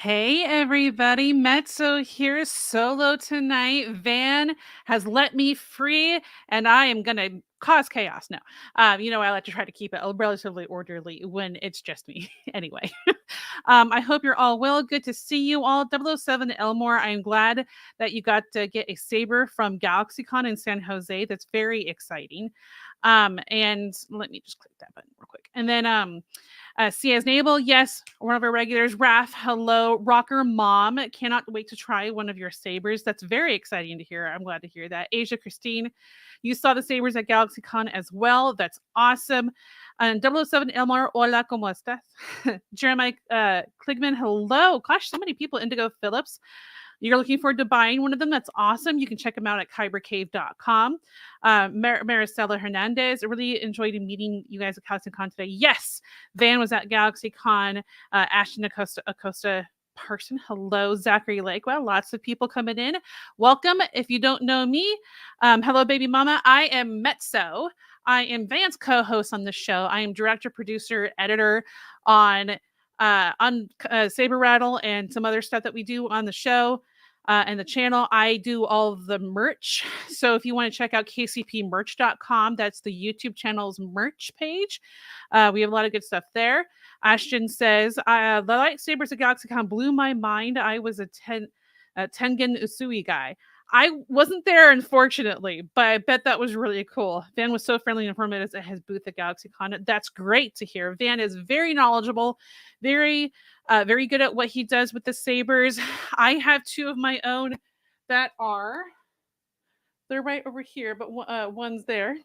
Hey everybody, Mezzo here solo tonight. Van has let me free and I am going to cause chaos now. I like to try to keep it relatively orderly when it's just me. Anyway, I hope you're all well. Good to see you all. 007 Elmore, I'm glad that you got to get a saber from GalaxyCon in San Jose. That's very exciting. And let me just click that button real quick. And then Cia's Nabel, yes, one of our regulars. Raph, hello. Rocker Mom, cannot wait to try one of your sabers. That's very exciting to hear. I'm glad to hear that. Asia Christine, you saw the sabers at GalaxyCon as well. That's awesome. And 007 Elmar, hola, ¿cómo estás? Jeremiah Kligman, hello. Gosh, so many people. Indigo Phillips, you're looking forward to buying one of them. That's awesome. You can check them out at kybercave.com. Maricela Hernandez, I really enjoyed meeting you guys at GalaxyCon today. Yes, Van was at GalaxyCon. Ashton Acosta person, hello. Zachary Lake, well, lots of people coming in. Welcome. If you don't know me, hello, baby mama. I am Mezzo. I am Van's co-host on the show. I am director, producer, editor on Saber Rattle and some other stuff that we do on the show and the channel. I do all of the merch. So if you want to check out kcpmerch.com, that's the YouTube channel's merch page. We have a lot of good stuff there. Ashton says, the lightsabers at GalaxyCon blew my mind. I was a Tengen Usui guy. I wasn't there, unfortunately, but I bet that was really cool. Van was so friendly and informative at his booth at GalaxyCon. That's great to hear. Van is very knowledgeable, very good at what he does with the sabers. I have two of my own that they're right over here, but one's there.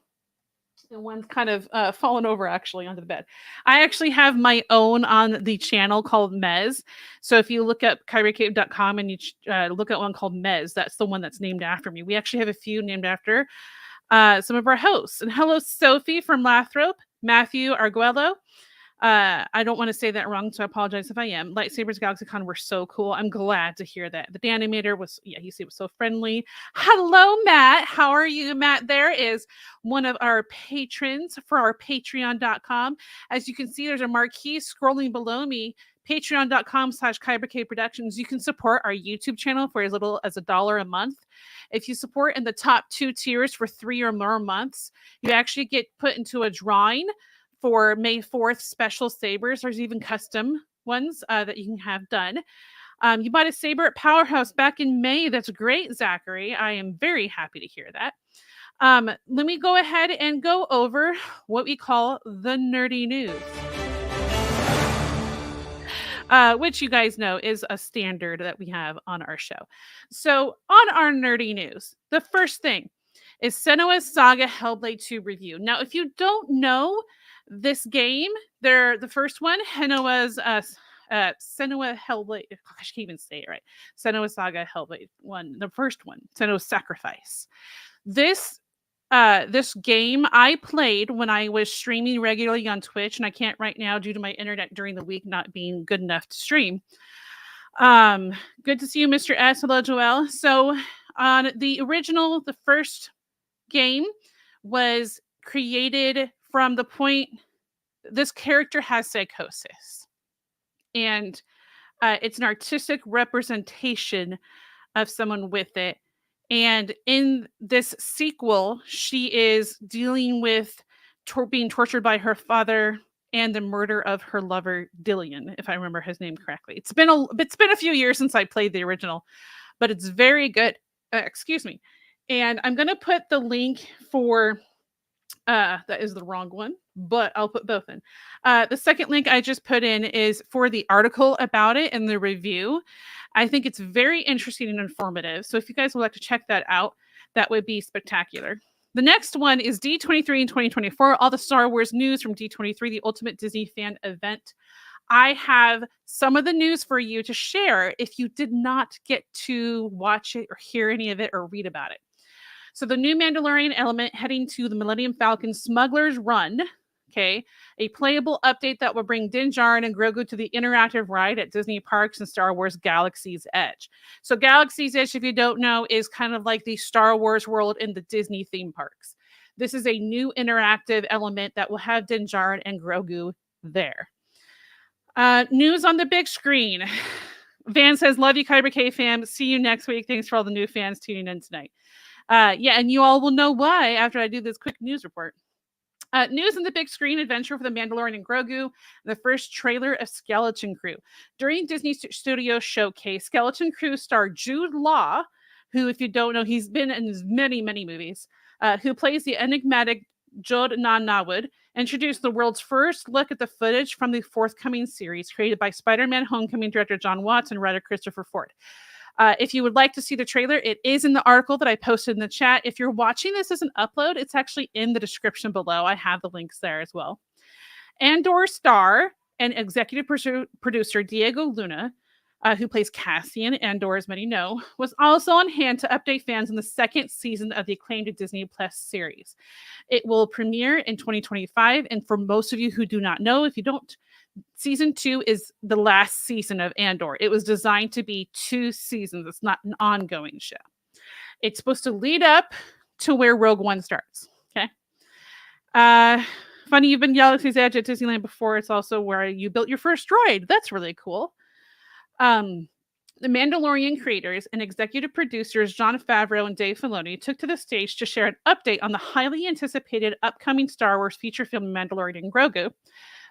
And one's kind of fallen over actually onto the bed. I actually have my own on the channel called Mez. So if you look up kyriecave.com and you look at one called Mez, that's the one that's named after me. We actually have a few named after some of our hosts. And hello, Sophie from Lathrop, Matthew Arguello. I don't want to say that wrong, so I apologize if I am. Lightsabers GalaxyCon were so cool. I'm glad to hear that. The animator was, he was so friendly. Hello, Matt. How are you, Matt? There is one of our patrons for our patreon.com. As you can see, there's a marquee scrolling below me. Patreon.com/KyberK Productions. You can support our YouTube channel for as little as $1 a month. If you support in the top 2 tiers for 3 or more months, you actually get put into a drawing for May 4th special sabers. There's even custom ones that you can have done. You bought a saber at Powerhouse back in May. That's great, Zachary. I am very happy to hear that. Let me go ahead and go over what we call the nerdy news. Which you guys know is a standard that we have on our show. So on our nerdy news, the first thing is Senua's Saga Hellblade 2 review. Now, if you don't know this game, the first one, Senua's Senua Hellblade. Gosh, I can't even say it right. Senua Saga Hellblade 1, the first one, Senua's Sacrifice. This game I played when I was streaming regularly on Twitch, and I can't right now due to my internet during the week not being good enough to stream. Good to see you, Mr. S. Hello, Joel. So on the first game was created from the point this character has psychosis, and it's an artistic representation of someone with it. And in this sequel, she is dealing with being tortured by her father and the murder of her lover Dillian, if I remember his name correctly. It's been a few years since I played the original, but it's very good. Excuse me. And I'm going to put the link for that is the wrong one, but I'll put both in. The second link I just put in is for the article about it and the review. I think it's very interesting and informative. So if you guys would like to check that out, that would be spectacular. The next one is D23 in 2024, all the Star Wars news from D23, the Ultimate Disney Fan Event. I have some of the news for you to share if you did not get to watch it or hear any of it or read about it. So the new Mandalorian element heading to the Millennium Falcon Smuggler's Run, okay, a playable update that will bring Din Djarin and Grogu to the interactive ride at Disney Parks and Star Wars Galaxy's Edge. So Galaxy's Edge, if you don't know, is kind of like the Star Wars world in the Disney theme parks. This is a new interactive element that will have Din Djarin and Grogu there. News on the big screen. Van says, love you, Kyber K fam. See you next week. Thanks for all the new fans tuning in tonight. Yeah, and you all will know why after I do this quick news report. News on the big screen adventure for The Mandalorian and Grogu, the first trailer of Skeleton Crew. During Disney Studio Showcase, Skeleton Crew star Jude Law, who, if you don't know, he's been in many, many movies, who plays the enigmatic Jod Nawud, introduced the world's first look at the footage from the forthcoming series created by Spider-Man Homecoming director John Watts and writer Christopher Ford. If you would like to see the trailer, it is in the article that I posted in the chat. If you're watching this as an upload, it's actually in the description below. I have the links there as well. Andor star and executive producer Diego Luna, who plays Cassian Andor, as many know, was also on hand to update fans on the second season of the acclaimed Disney Plus series. It will premiere in 2025. And for most of you who do not know, if you don't, season 2 is the last season of Andor. It was designed to be 2 seasons. It's not an ongoing show. It's supposed to lead up to where Rogue One starts. Okay. Funny, you've been Galaxy's Edge at Disneyland before. It's also where you built your first droid. That's really cool. The Mandalorian creators and executive producers Jon Favreau and Dave Filoni took to the stage to share an update on the highly anticipated upcoming Star Wars feature film Mandalorian and Grogu.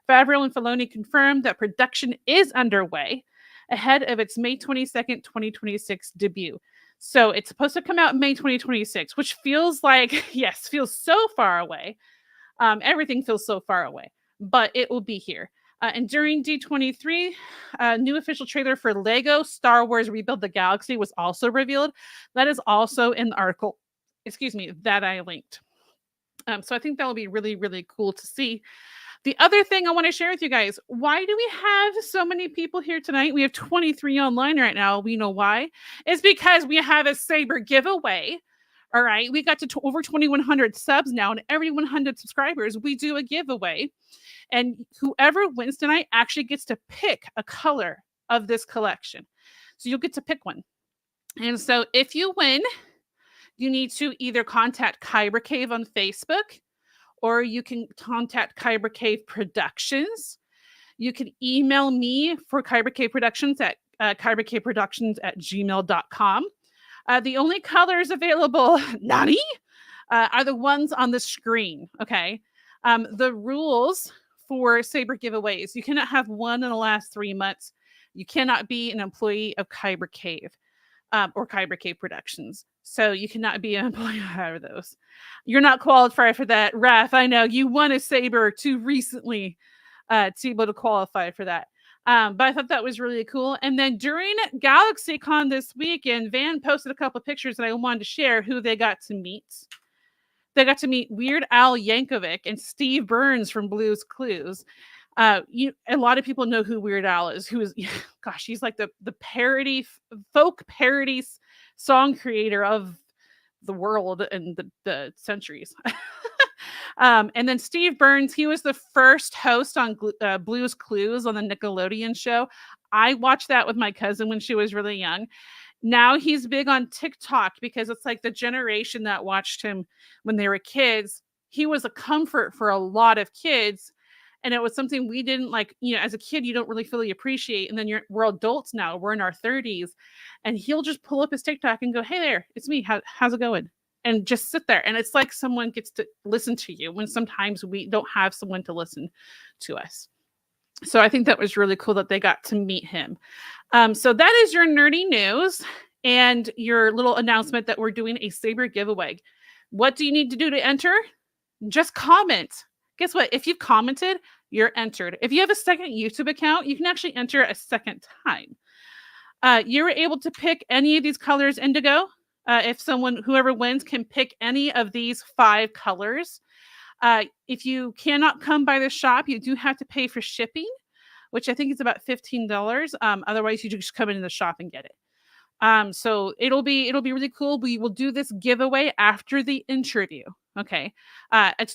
Favreau and Filoni confirmed that production is underway ahead of its May 22nd, 2026 debut. So it's supposed to come out May 2026, which feels like, yes, feels so far away. Everything feels so far away, but it will be here. And during D23, a new official trailer for Lego Star Wars Rebuild the Galaxy was also revealed. That is also in the article, that I linked. So I think that will be really, really cool to see. The other thing I want to share with you guys, why do we have so many people here tonight? We have 23 online right now. We know why. It's because we have a Saber giveaway. All right. We got to over 2,100 subs now, and every 100 subscribers, we do a giveaway. And whoever wins tonight actually gets to pick a color of this collection. So you'll get to pick one. And so if you win, you need to either contact Kyber Cave on Facebook, or you can contact Kyber Cave Productions. You can email me for Kyber Cave Productions at kybercaveproductions@gmail.com. The only colors available, Nani, are the ones on the screen, okay? The rules for Saber giveaways, you cannot have one in the last 3 months. You cannot be an employee of Kyber Cave or Kyber Cave Productions. So you cannot be an employee of those. You're not qualified for that. Raph, I know you won a Saber too recently to be able to qualify for that. But I thought that was really cool. And then during GalaxyCon this weekend, Van posted a couple of pictures that I wanted to share who they got to meet. They got to meet Weird Al Yankovic and Steve Burns from Blue's Clues. A lot of people know who Weird Al is. Who is, gosh, he's like the parody, folk parody song creator of the world and the centuries. And then Steve Burns, he was the first host on Blue's Clues on the Nickelodeon show. I watched that with my cousin when she was really young. Now he's big on TikTok because it's like the generation that watched him when they were kids. He was a comfort for a lot of kids. And it was something we didn't like, as a kid, you don't really fully appreciate. And then we're adults now, we're in our 30s. And he'll just pull up his TikTok and go, hey there, it's me. How's it going? And just sit there. And it's like someone gets to listen to you when sometimes we don't have someone to listen to us. So I think that was really cool that they got to meet him. So that is your nerdy news and your little announcement that we're doing a Saber giveaway. What do you need to do to enter? Just comment. Guess what? If you've commented, you're entered. If you have a second YouTube account, you can actually enter a second time. You're able to pick any of these colors indigo. Whoever wins can pick any of these 5 colors. If you cannot come by the shop, you do have to pay for shipping, which I think is about $15. Otherwise, you just come into the shop and get it. So it'll be really cool. We will do this giveaway after the interview. Okay. It's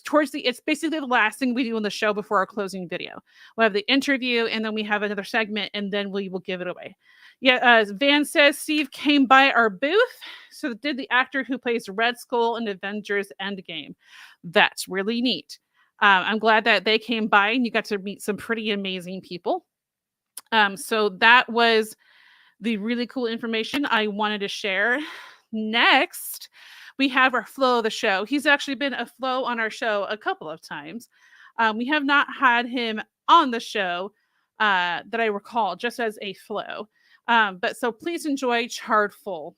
basically the last thing we do on the show before our closing video. We'll have the interview and then we have another segment and then we will give it away. Yeah. Van says Steve came by our booth. So did the actor who plays Red Skull in Avengers Endgame. That's really neat. I'm glad that they came by and you got to meet some pretty amazing people. So that was the really cool information I wanted to share. Next, we have our Flow of the show. He's actually been a Flow on our show a couple of times. We have not had him on the show that I recall, just as a Flow. But so please enjoy Charred Full.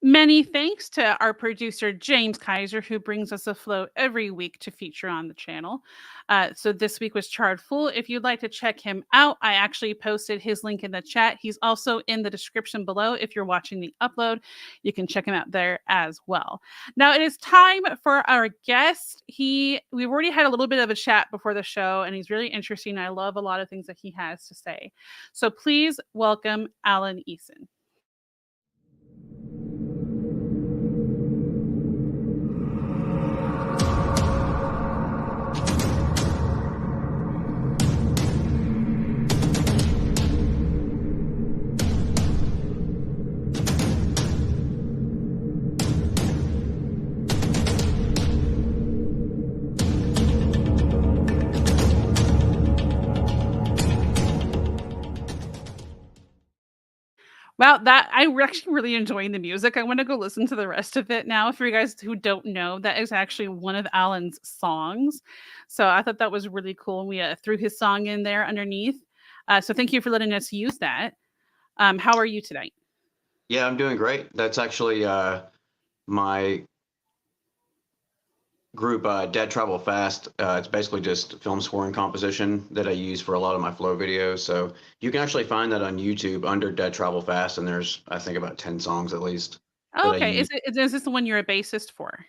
Many thanks to our producer, James Kaiser, who brings us a flow every week to feature on the channel. So this week was Charred Full. If you'd like to check him out, I actually posted his link in the chat. He's also in the description below. If you're watching the upload, you can check him out there as well. Now it is time for our guest. We've already had a little bit of a chat before the show, and he's really interesting. I love a lot of things that he has to say. So please welcome Allen Eason. Wow, that I'm actually really enjoying the music. I want to go listen to the rest of it now. For you guys who don't know, that is actually one of Alan's songs. So I thought that was really cool. We threw his song in there underneath. So thank you for letting us use that. How are you tonight? Yeah, I'm doing great. That's actually my group, Dead Travel Fast. It's basically just film scoring composition that I use for a lot of my flow videos. So you can actually find that on YouTube under Dead Travel Fast, and there's, I think, about 10 songs at least Oh, that I okay. use. Is this the one you're a bassist for?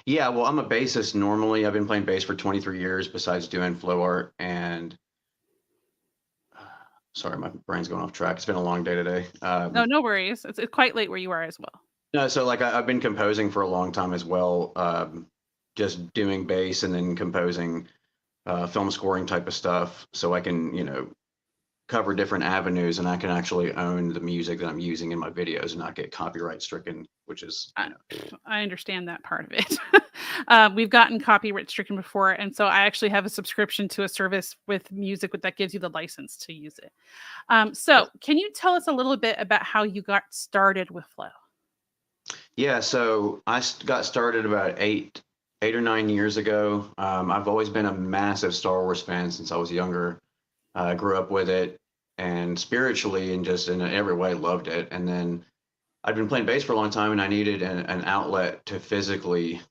Yeah, well, I'm a bassist normally. I've been playing bass for 23 years besides doing flow art. And sorry, my brain's going off track. It's been a long day today. No, no worries. It's quite late where you are as well. No, so like I've been composing for a long time as well, just doing bass and then composing film scoring type of stuff, so I can, cover different avenues and I can actually own the music that I'm using in my videos and not get copyright stricken, which is, I understand that part of it. We've gotten copyright stricken before, and so I actually have a subscription to a service with music that gives you the license to use it. So can you tell us a little bit about how you got started with Flow? Yeah, so I got started about 8 or 9 years ago. I've always been a massive Star Wars fan since I was younger. I grew up with it, and spiritually and just in every way loved it. And then I'd been playing bass for a long time, and I needed an outlet to physically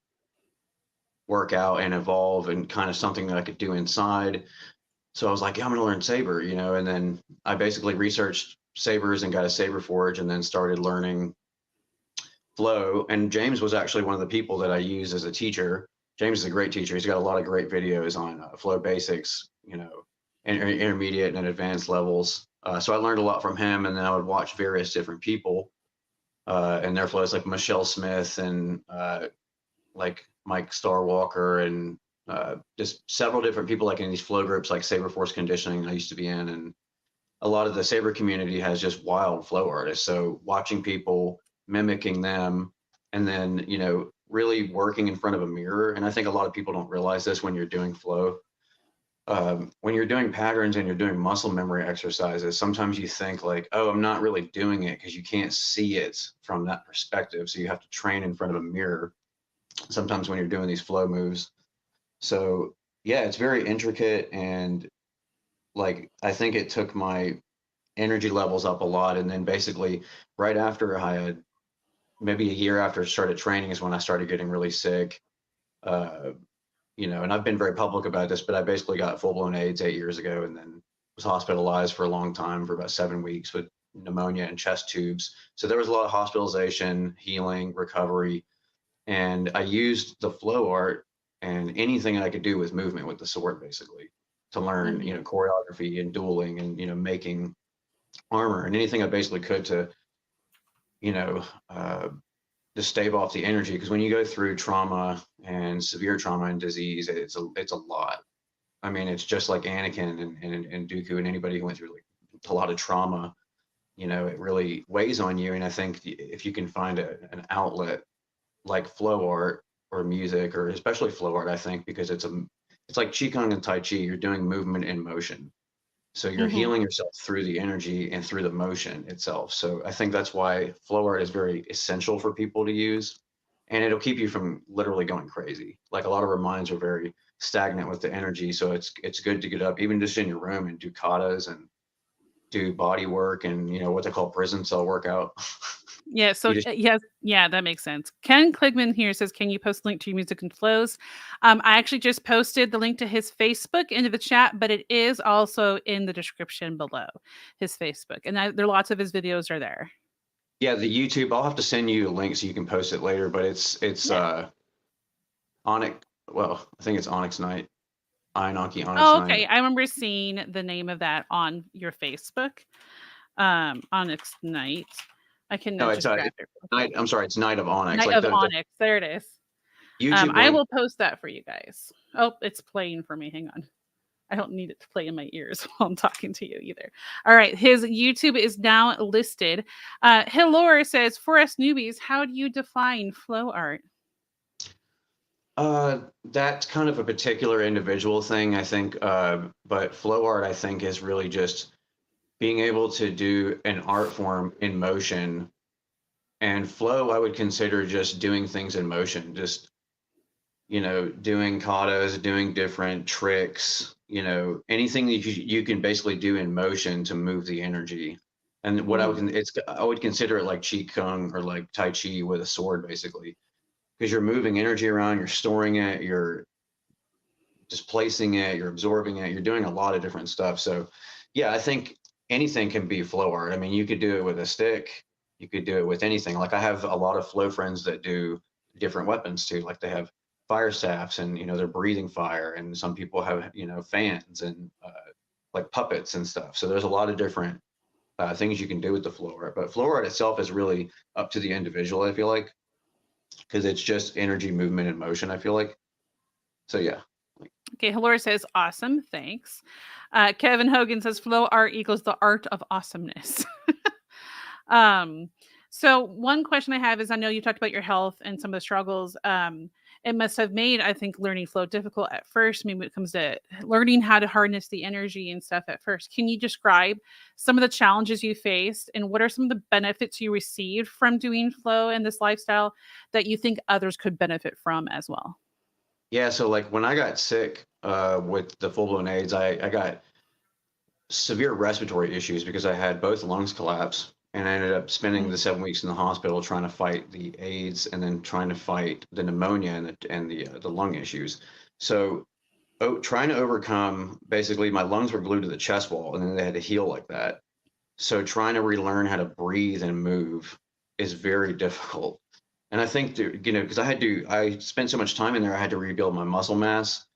work out and evolve, and kind of something that I could do inside. So I was like, yeah, I'm gonna learn Saber, and then I basically researched sabers and got a Saber Forge, and then started learning Flow. And James was actually one of the people that I used as a teacher. James is a great teacher. He's got a lot of great videos on Flow basics, intermediate and advanced levels. So I learned a lot from him, and then I would watch various different people and their flows, like Michelle Smith and like Mike Starwalker, and just several different people like in these flow groups like Saber Force Conditioning I used to be in. And a lot of the Saber community has just wild flow artists. So watching people, mimicking them, and then, really working in front of a mirror. And I think a lot of people don't realize this when you're doing flow. When you're doing patterns and you're doing muscle memory exercises, sometimes you think like, oh, I'm not really doing it, because you can't see it from that perspective. So you have to train in front of a mirror sometimes when you're doing these flow moves. So yeah, it's very intricate, and like I think it took my energy levels up a lot. And then basically right after I had, maybe a year after I started training, is when I started getting really sick. Uh, and I've been very public about this, but I basically got full blown AIDS 8 years ago, and then was hospitalized for a long time, for about 7 weeks, with pneumonia and chest tubes. So there was a lot of hospitalization, healing, recovery. And I used the flow art and anything I could do with movement with the sword, basically, to learn, Mhm. choreography and dueling, and, making armor, and anything I basically could to, you know, uh, to stave off the energy. Because when you go through trauma and severe trauma and disease, it's a lot. I mean, it's just like Anakin and Dooku and anybody who went through like a lot of trauma. It really weighs on you. And I think if you can find an outlet like flow art or music, or especially flow art, I think, because it's like qigong and tai chi. You're doing movement in motion, so you're Mhm. healing yourself through the energy and through the motion itself. So I think that's why flow art is very essential for people to use, and it'll keep you from literally going crazy. Like a lot of our minds are very stagnant with the energy, so it's good to get up, even just in your room, and do katas and do body work, and what they call prison cell workout. Yeah, so You just yes, yeah, that makes sense. Ken Kligman here says, "Can you post a link to your music and flows?" I actually just posted the link to his Facebook into the chat, but it is also in the description below, his Facebook, and there lots of his videos are there. Yeah, the YouTube. I'll have to send you a link so you can post it later. But it's Yeah. Onyx. Well, I think it's Onyx Night. Ayanaki Onyx Oh, Night. okay. I remember seeing the name of that on your Facebook. Onyx Night. I can No, it's just grab it real quick. Night. I'm sorry, it's Night of Onyx. Night Like of the Onyx. There it is. YouTube I link. will post that for you guys. Oh, it's playing for me. Hang on. I don't need it to play in my ears while I'm talking to you either. All right. His YouTube is now listed. Hilor says, for us newbies, how do you define flow art? That's kind of a particular individual thing, I think. But flow art, I think, is really just being able to do an art form in motion. And flow, I would consider just doing things in motion, just doing katas, doing different tricks, anything that you can basically do in motion to move the energy. And what Mhm. I would consider it like Qi Kung or like Tai Chi with a sword, basically, because you're moving energy around, you're storing it, you're displacing it, you're absorbing it, you're doing a lot of different stuff. So, yeah, I think anything can be flow art. I mean, you could do it with a stick, you could do it with anything. Like I have a lot of flow friends that do different weapons too. Like they have fire staffs, and they're breathing fire, and some people have fans and like puppets and stuff. So there's a lot of different things you can do with the flow art. But flow art itself is really up to the individual, I feel like, because it's just energy, movement, and motion, I feel like. So yeah. Okay, Hilora says, awesome, thanks. Kevin Hogan says, flow art equals the art of awesomeness. um, so one question I have is, I know you talked about your health and some of the struggles. It must have made, I think, learning flow difficult at first. I mean, when it comes to learning how to harness the energy and stuff at first, can you describe some of the challenges you faced, and what are some of the benefits you received from doing flow and this lifestyle that you think others could benefit from as well? Yeah, so like when I got sick with the full-blown AIDS, I got severe respiratory issues because I had both lungs collapse, and I ended up spending Mm. the 7 weeks in the hospital trying to fight the AIDS and then trying to fight the pneumonia and the lung issues. So trying to overcome, basically my lungs were glued to the chest wall and then they had to heal like that. So trying to relearn how to breathe and move is very difficult. And I think because I spent so much time in there, I had to rebuild my muscle mass,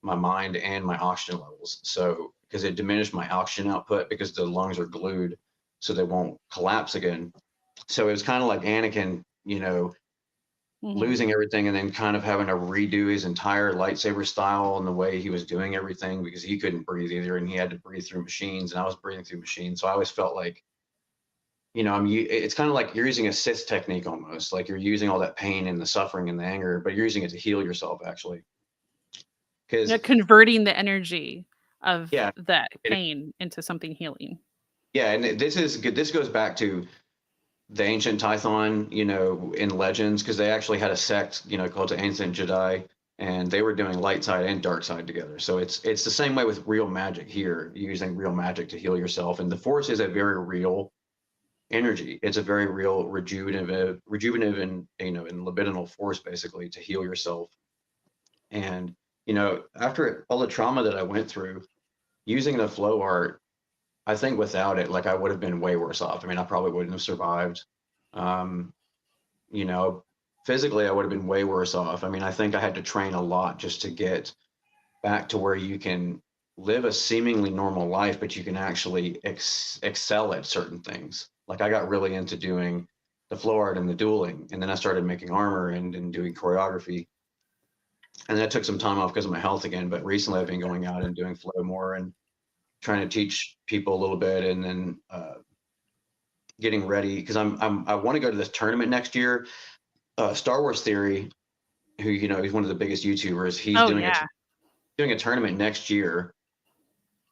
my mind, and my oxygen levels. So because it diminished my oxygen output because the lungs are glued, so they won't collapse again. So it was kind of like Anakin, Mhm. losing everything and then kind of having to redo his entire lightsaber style and the way he was doing everything because he couldn't breathe either and he had to breathe through machines and I was breathing through machines. So I always felt like, it's kind of like you're using a Sith technique almost, like you're using all that pain and the suffering and the anger, but you're using it to heal yourself actually. Yeah, Because converting the energy of yeah, that it, pain into something healing. yeah, and this is good. This goes back to the ancient Tython, in Legends, because they actually had a sect, called the Ancient Jedi, and they were doing light side and dark side together. So it's the same way with real magic here, using real magic to heal yourself. And the Force is a very real energy. It's a very real rejuvenative and libidinal force basically to heal yourself. And after all the trauma that I went through, using the flow art, I think without it, like I would have been way worse off. I mean, I probably wouldn't have survived. Um, you know, physically I would have been way worse off. I mean, I think I had to train a lot just to get back to where you can live a seemingly normal life, but you can actually excel at certain things. Like I got really into doing the flow art and the dueling, and then I started making armor and doing choreography. And that took some time off because of my health again. But recently I've been going out and doing flow more and trying to teach people a little bit, and then getting ready because I want to go to this tournament next year. Star Wars Theory, who he's one of the biggest YouTubers. He's Oh, yeah. doing a tournament next year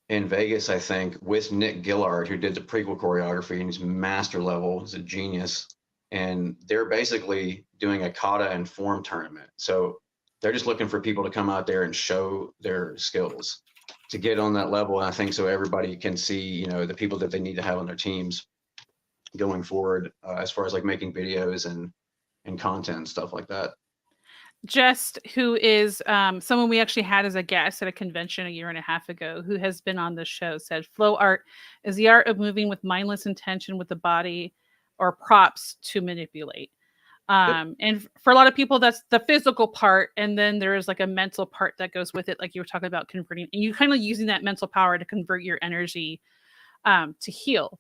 in Vegas, I think, with Nick Gillard, who did the prequel choreography, and he's master level. He's a genius, and they're basically doing a kata and form tournament. So they're just looking for people to come out there and show their skills to get on that level. And I think so everybody can see, the people that they need to have on their teams going forward, as far as like making videos and content and stuff like that. Just who is someone we actually had as a guest at a convention a year and a half ago who has been on the show said flow art is the art of moving with mindless intention with the body or props to manipulate. Yep. And for a lot of people, that's the physical part. And then there is like a mental part that goes with it, like you were talking about converting, and you kind of using that mental power to convert your energy to heal.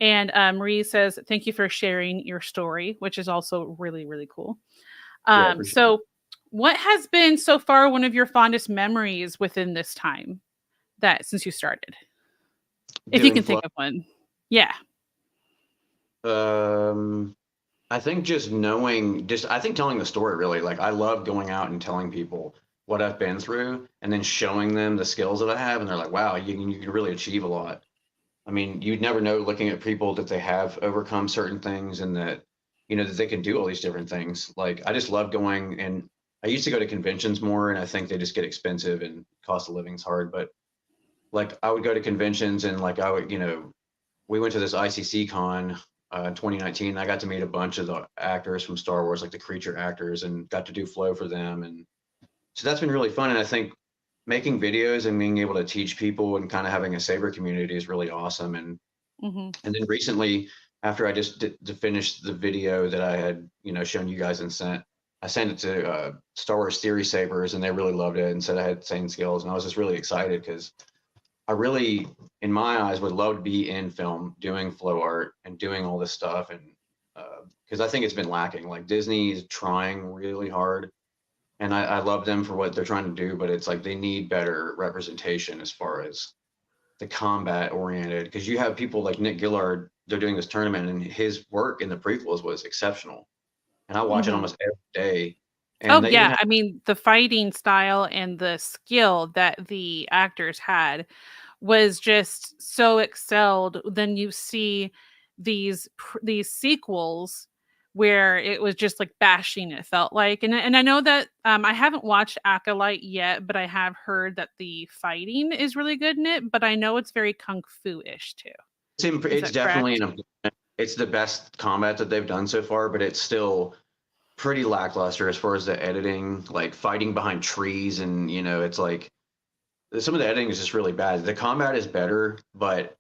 And Marie says, thank you for sharing your story, which is also really, really cool. Yeah, I appreciate it. So, what has been so far one of your fondest memories within this time that since you started? If you Doing can flow. think of one. Yeah. Um, I think I think telling the story really, like I love going out and telling people what I've been through and then showing them the skills that I have. And they're like, wow, you can really achieve a lot. I mean, you'd never know looking at people that they have overcome certain things and that, that they can do all these different things. Like I just love going and I used to go to conventions more and I think they just get expensive and cost of living's hard. But like I would go to conventions and like I would, we went to this ICC con in 2019. I got to meet a bunch of the actors from Star Wars, like the creature actors, and got to do flow for them. And so that's been really fun. And I think making videos and being able to teach people and kind of having a Saber community is really awesome. And Hmm. and then recently, after I just did to finish the video that I had, shown you guys and sent, I sent it to Star Wars Theory Sabers, and they really loved it and said I had same skills. And I was just really excited because I really, in my eyes, would love to be in film doing flow art and doing all this stuff. And because I think it's been lacking. Like Disney is trying really hard, and I love them for what they're trying to do, but it's like they need better representation as far as the combat oriented. Because you have people like Nick Gillard, they're doing this tournament, and his work in the prequels was exceptional. And I watch it Hmm. almost every day. And Oh, they even yeah. have, I mean, the fighting style and the skill that the actors had was just so excelled. Then you see these sequels where it was just like bashing, it felt like. And I know that I haven't watched Acolyte yet, but I have heard that the fighting is really good in it, but I know it's very kung fu-ish too. Is It's that definitely correct? it's the best combat that they've done so far, but it's still pretty lackluster as far as the editing, like fighting behind trees, and it's like some of the editing is just really bad. The combat is better, but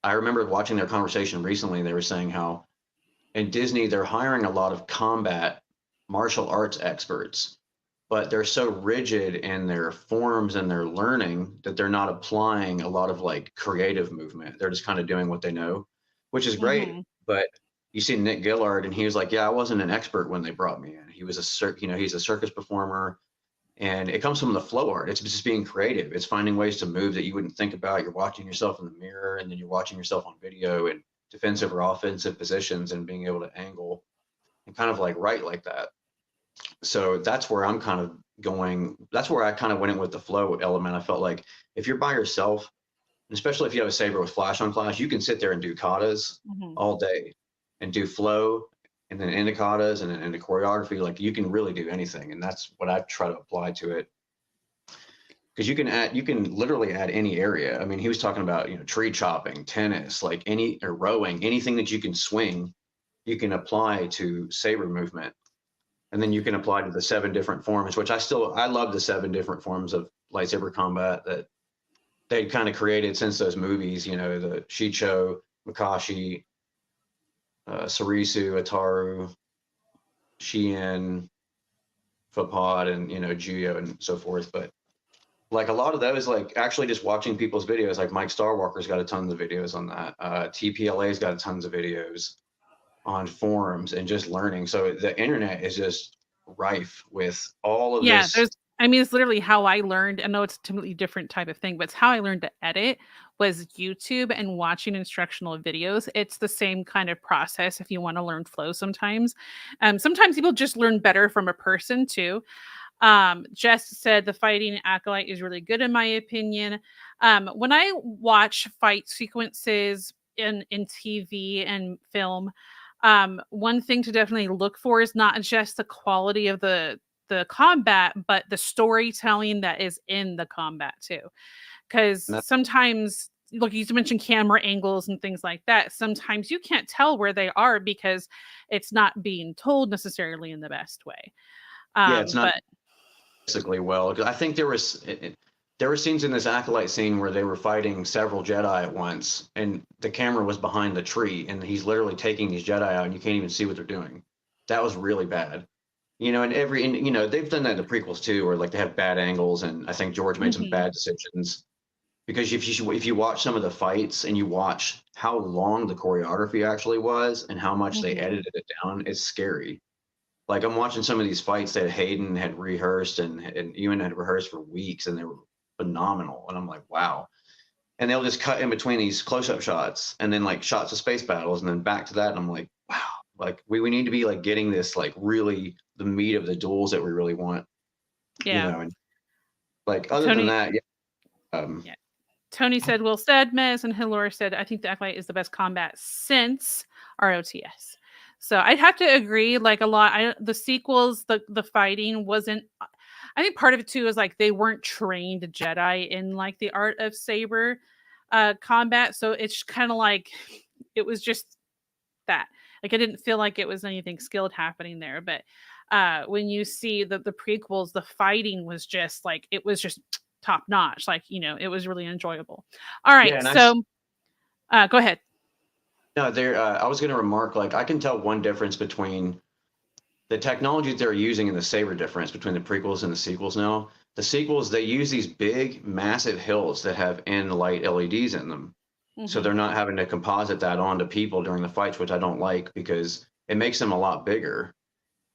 I remember watching their conversation recently, and they were saying how in Disney they're hiring a lot of combat martial arts experts, but they're so rigid in their forms and their learning that they're not applying a lot of like creative movement. They're just kind of doing what they know, which is great. Mhm. But you see Nick Gillard, and he was like, "Yeah, I wasn't an expert when they brought me in. He was he's a circus performer, and it comes from the flow art. It's just being creative. It's finding ways to move that you wouldn't think about. You're watching yourself in the mirror, and then you're watching yourself on video in defensive or offensive positions, and being able to angle and kind of like write like that." So that's where I'm kind of going. That's where I kind of went in with the flow element. I felt like if you're by yourself, and especially if you have a saber with flash on flash, you can sit there and do katas Mhm. all day and do flow and then into katas and then into choreography. Like you can really do anything. And that's what I try to apply to it. Because you can literally add any area. I mean, he was talking about, tree chopping, tennis, like or rowing, anything that you can swing, you can apply to saber movement. And then you can apply to the 7 different forms, which I love the 7 different forms of lightsaber combat that they kind of created since those movies, the Shicho, Makashi, Sarisu, Ataru, Shien, Fapod, and, Juyo and so forth. But like a lot of those, like actually just watching people's videos, like Mike Starwalker's got a ton of videos on that. TPLA's got tons of videos on forums and just learning. So the internet is just rife with all of Yeah, this. it's literally how I learned. I know it's a completely different type of thing, but it's how I learned to edit was YouTube and watching instructional videos. It's the same kind of process if you want to learn flow sometimes. Sometimes people just learn better from a person too. Jess said the fighting acolyte is really good in my opinion. When I watch fight sequences in TV and film, one thing to definitely look for is not just the quality of the combat, but the storytelling that is in the combat too. Because And sometimes, look, you mentioned camera angles and things like that. Sometimes you can't tell where they are because it's not being told necessarily in the best way. yeah, it's not But basically well. 'Cause I think there were scenes in this acolyte scene where they were fighting several Jedi at once, and the camera was behind the tree, and he's literally taking these Jedi out, and you can't even see what they're doing. That was really bad. They've done that in the prequels too, where like they have bad angles, and I think George made some mhm, bad decisions. Because if you watch some of the fights and you watch how long the choreography actually was and how much they mhm. edited it down, it's scary. Like I'm watching some of these fights that Hayden had rehearsed and Ewan had rehearsed for weeks, and they were phenomenal. And I'm like, wow. And they'll just cut in between these close-up shots and then like shots of space battles and then back to that. And I'm like, wow, like we need to be like getting this like really the meat of the duels that we really want, Yeah. and like other than Tony that, yeah. yeah. Tony said, "Well said, Mez," and Hilora said, "I think the Acolyte is the best combat since ROTS." So I'd have to agree. Like a lot, the sequels, the fighting wasn't. I think part of it too is like they weren't trained Jedi in like the art of saber combat, so it's kind of like it was just that. Like I didn't feel like it was anything skilled happening there, but when you see the prequels, the fighting was just like it was just top notch. Like it was really enjoyable. All Yeah, right, and so go ahead. no, there. I was going to remark, like I can tell one difference between the technology they're using and the saber difference between the prequels and the sequels now. The sequels, they use these big, massive hills that have in light LEDs in them. So Hmm. they're not having to composite that onto people during the fights, which I don't like because it makes them a lot bigger.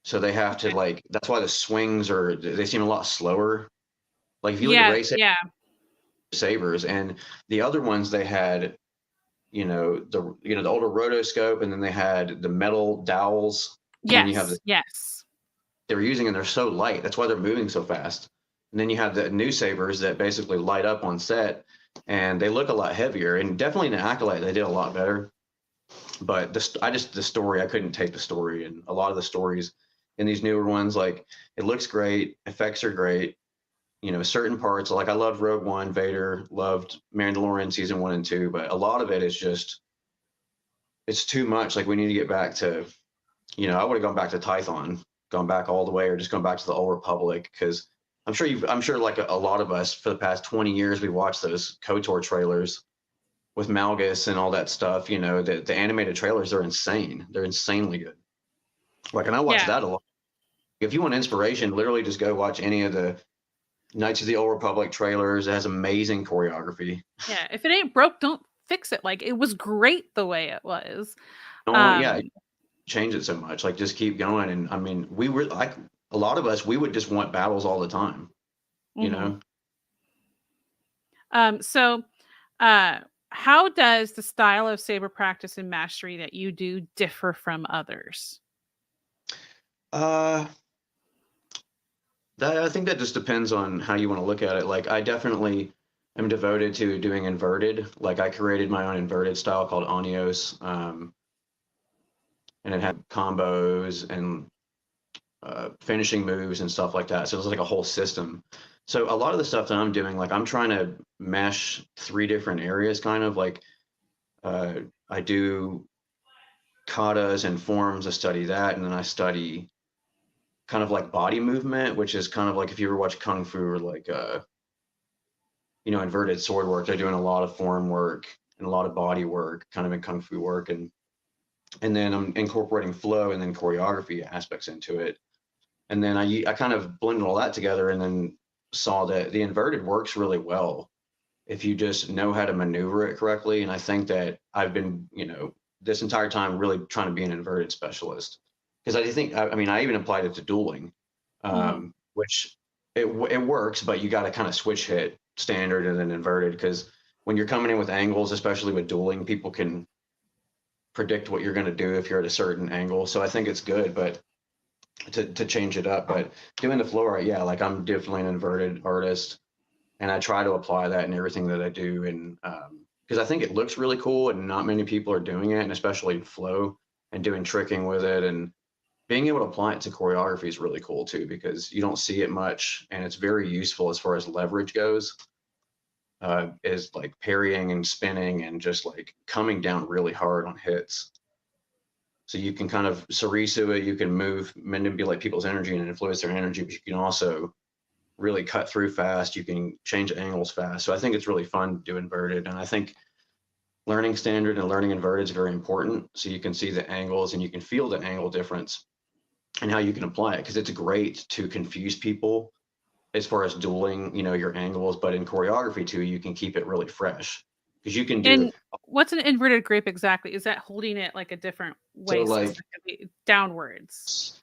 So they have to Okay. like, that's why the swings they seem a lot slower. Like if you look at Yeah, race yeah, sabers and the other ones, they had, the older rotoscope, and then they had the metal dowels, and then you have yes, yes, they were using, and they're so light. That's why they're moving so fast. And then you have the new sabers that basically light up on set, and they look a lot heavier. And definitely in the Acolyte, they did a lot better. But the story, I couldn't take the story, and a lot of the stories in these newer ones, like it looks great, effects are great, certain parts, like I loved Rogue One, Vader, loved Mandalorian season 1 and 2, but a lot of it is just it's too much. Like we need to get back to, I would have gone back to Tython, gone back all the way, or just gone back to the Old Republic, because I'm sure like a lot of us for the past 20 years we watched those KOTOR trailers with Malgus and all that stuff. The animated trailers are insane. They're insanely good. Like, and I watch Yeah. that a lot. If you want inspiration, literally just go watch any of the Knights of the Old Republic trailers. It has amazing choreography. Yeah. If it ain't broke, don't fix it. Like it was great the way it was. Yeah, Um, change it so much. Like, just keep going. And I mean, we were like a lot of us. We would just want battles all the time. You mhm. know. So uh how does the style of saber practice and mastery that you do differ from others? Uh, I think that just depends on how you want to look at it. Like, I definitely am devoted to doing inverted. Like, I created my own inverted style called Anios, and it had combos and finishing moves and stuff like that. So it was like a whole system. So a lot of the stuff that I'm doing, like I'm trying to mesh 3 different areas, kind of like uh, I do katas and forms. I study that, and then I study kind of like body movement, which is kind of like if you ever watch kung fu or like inverted sword work. They're doing a lot of form work and a lot of body work, kind of in kung fu work, and then I'm incorporating flow and then choreography aspects into it. And then I kind of blended all that together, and then saw that the inverted works really well if you just know how to maneuver it correctly. And I think that I've been, this entire time really trying to be an inverted specialist, because I think, I mean, I even applied it to dueling, Mhm. which it works, but you got to kind of switch hit standard and then inverted, because when you're coming in with angles, especially with dueling, people can predict what you're going to do if you're at a certain angle. So I think it's good, but to change it up. But doing the flow art, yeah, like I'm definitely an inverted artist, and I try to apply that in everything that I do. And because I think it looks really cool, and not many people are doing it, and especially in flow and doing tricking with it, and being able to apply it to choreography is really cool too, because you don't see it much, and it's very useful as far as leverage goes. Is like parrying and spinning and just like coming down really hard on hits. So you can kind of Sarisu it, you can manipulate people's energy and influence their energy, but you can also really cut through fast. You can change angles fast. So I think it's really fun to do inverted. And I think learning standard and learning inverted is very important. So you can see the angles and you can feel the angle difference and how you can apply it. Because it's great to confuse people as far as dueling, your angles, but in choreography too, you can keep it really fresh. Because you can do And what's an inverted grip exactly? Is that holding it like a different so way like specifically downwards?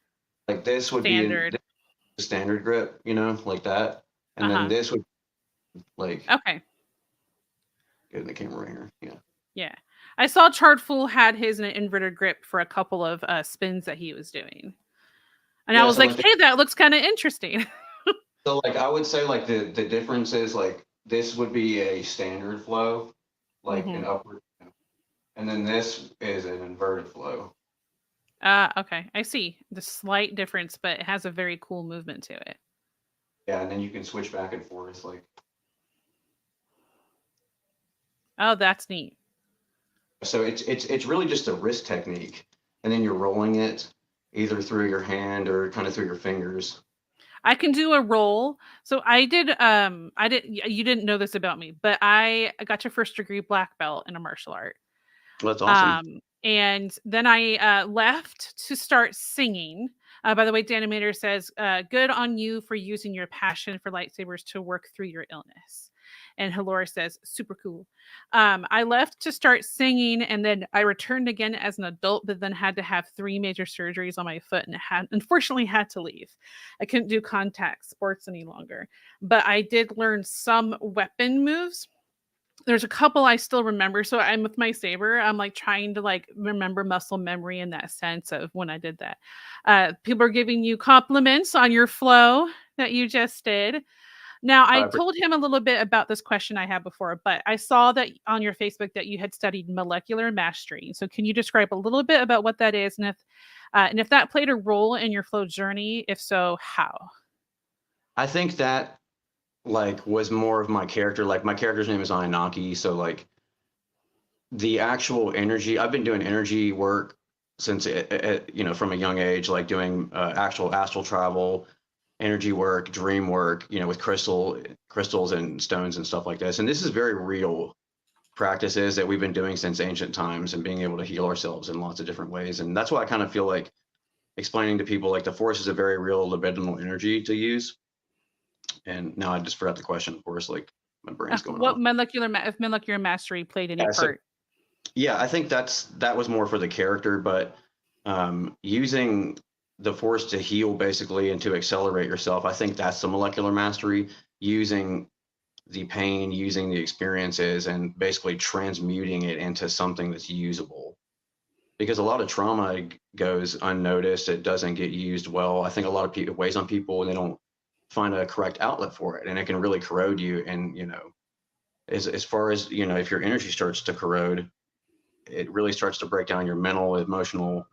this would be in Standard. the standard grip, like that. And then Uh-huh. this would like Okay. get in the camera here. Yeah. Yeah. I saw Charred Fool had his in an inverted grip for a couple of spins that he was doing. And I Yeah. was So like, like "Hey, that looks kind of interesting." So like I would say like the difference is like this would be a standard flow, like an Mhm. upward, and then this is an inverted flow. Okay. I see the slight difference, but it has a very cool movement to it. Yeah, and then you can switch back and forth. Like Oh, that's neat. so, it's really just a wrist technique, and then you're rolling it either through your hand or kind of through your fingers. I can do a roll. So I did you didn't know this about me, but I got your first degree black belt in a martial art. Well, that's awesome. And then I left to start singing. By the way, the animator says, good on you for using your passion for lightsabers to work through your illness. And Halora says, super cool. I left to start singing, and then I returned again as an adult, but then had to have 3 major surgeries on my foot, and unfortunately had to leave. I couldn't do contact sports any longer, but I did learn some weapon moves. There's a couple I still remember. So I'm with my saber. I'm like trying to like remember muscle memory in that sense of when I did that. People are giving you compliments on your flow that you just did. Now, I I told him a little bit about this question I had before, but I saw that on your Facebook that you had studied molecular mastery. So, can you describe a little bit about what that is, and if that played a role in your flow journey? If so, how? I think that like was more of my character. Like my character's name is Ayanaki, so like the actual energy. I've been doing energy work since from a young age, like doing actual astral travel, energy work, dream work, with crystals and stones and stuff like this. And this is very real practices that we've been doing since ancient times and being able to heal ourselves in lots of different ways. And that's why I kind of feel like explaining to people like the force is a very real libidinal energy to use. And now I just forgot the question, of course, like my brain's going What off. if molecular mastery played any Yeah, so part? yeah, I think that was more for the character, but using the force to heal basically and to accelerate yourself, I think that's the molecular mastery, using the pain, using the experiences, and basically transmuting it into something that's usable. Because a lot of trauma goes unnoticed, it doesn't get used well. I think a lot of people, it weighs on people and they don't find a correct outlet for it, and it can really corrode you. And as far as if your energy starts to corrode, it really starts to break down your mental, emotional,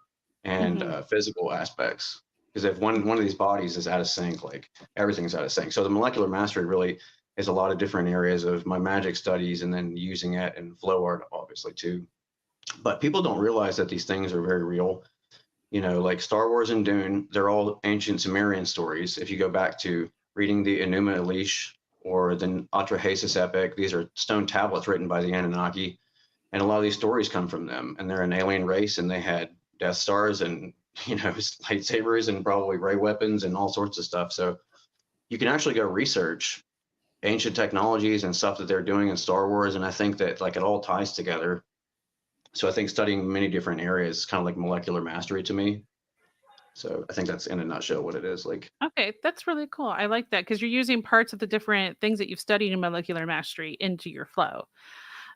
and Mhm. physical aspects. Because if one of these bodies is out of sync, like everything's out of sync. So the molecular mastery really is a lot of different areas of my magic studies, and then using it in flow art, obviously too. But people don't realize that these things are very real. Like Star Wars and Dune, they're all ancient Sumerian stories. If you go back to reading the Enuma Elish or the Atrahasis epic, these are stone tablets written by the Anunnaki, and a lot of these stories come from them. And they're an alien race, and they had Death Stars and lightsabers and probably ray weapons and all sorts of stuff. So you can actually go research ancient technologies and stuff that they're doing in Star Wars, and I think that like it all ties together. So I think studying many different areas is kind of like molecular mastery to me. So I think that's in a nutshell what it is. Like, Okay, that's really cool. I like that because you're using parts of the different things that you've studied in molecular mastery into your flow.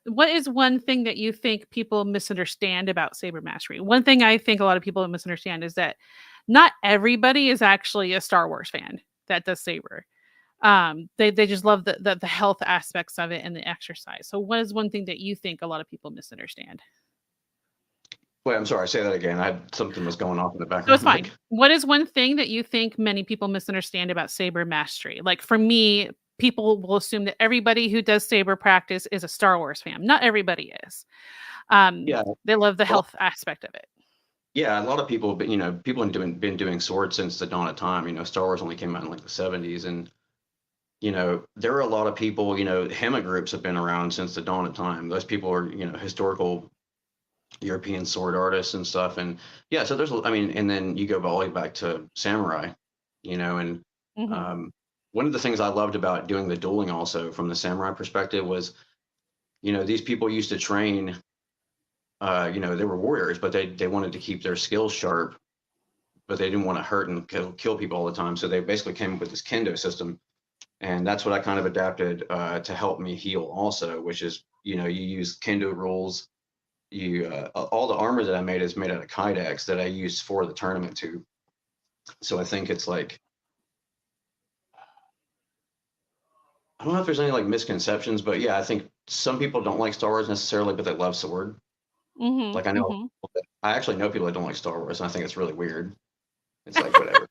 What is one thing that you think people misunderstand about saber mastery? One thing I think a lot of people misunderstand is that not everybody is actually a Star Wars fan that does saber. They just love the health aspects of it and the exercise. So, what is one thing that you think a lot of people misunderstand? wait, I'm sorry, say that again. I had something was going off in the So it's background. fine. Like, What is one thing that you think many people misunderstand about saber mastery? Like for me, people will assume that everybody who does saber practice is a Star Wars fan. Not everybody is. yeah, They love the well, health aspect of it. yeah, a lot of people, but people have been doing swords since the dawn of time. Star Wars only came out in like the 70s, and there are a lot of people. Hema groups have been around since the dawn of time. Those people are historical European sword artists and stuff. And yeah, so and then you go all the way back to samurai, and Mhm. um, one of the things I loved about doing the dueling also from the samurai perspective was, these people used to train, they were warriors, but they wanted to keep their skills sharp, but they didn't want to hurt and kill people all the time. So they basically came up with this kendo system. And that's what I kind of adapted to help me heal also, which is, you use kendo rules. All the armor that I made is made out of kydex that I used for the tournament too. So I think it's like, I don't know if there's any like misconceptions, but yeah, I think some people don't like Star Wars necessarily, but they love sword. Mhm. Like Mhm. I actually know people that don't like Star Wars, and I think it's really weird. It's like whatever.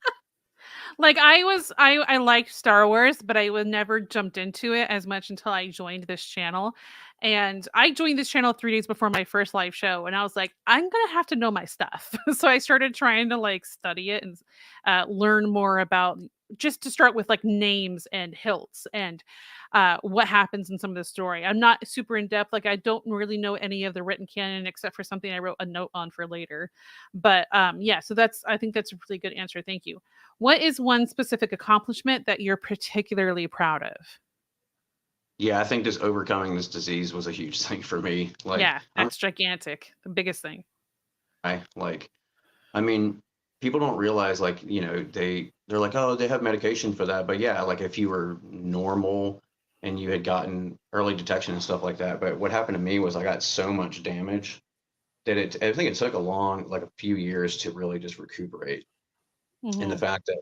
Like I liked Star Wars, but I would never jumped into it as much until I joined this channel. And I joined this channel 3 days before my first live show and I was like, I'm going to have to know my stuff. So I started trying to like study it and learn more about just to start with like names and hilts and what happens in some of the story. I'm not super in depth. Like I don't really know any of the written canon except for something I wrote a note on for later. But yeah, so I think that's a really good answer. Thank you. What is one specific accomplishment that you're particularly proud of? Yeah, I think just overcoming this disease was a huge thing for me. Like Yeah, I'm that's gigantic. The biggest thing. I like I mean, people don't realize like, they're like, oh, they have medication for that. But yeah, like if you were normal and you had gotten early detection and stuff like that. But what happened to me was I got so much damage that I think it took like a few years to really just recuperate. And the Mhm. fact that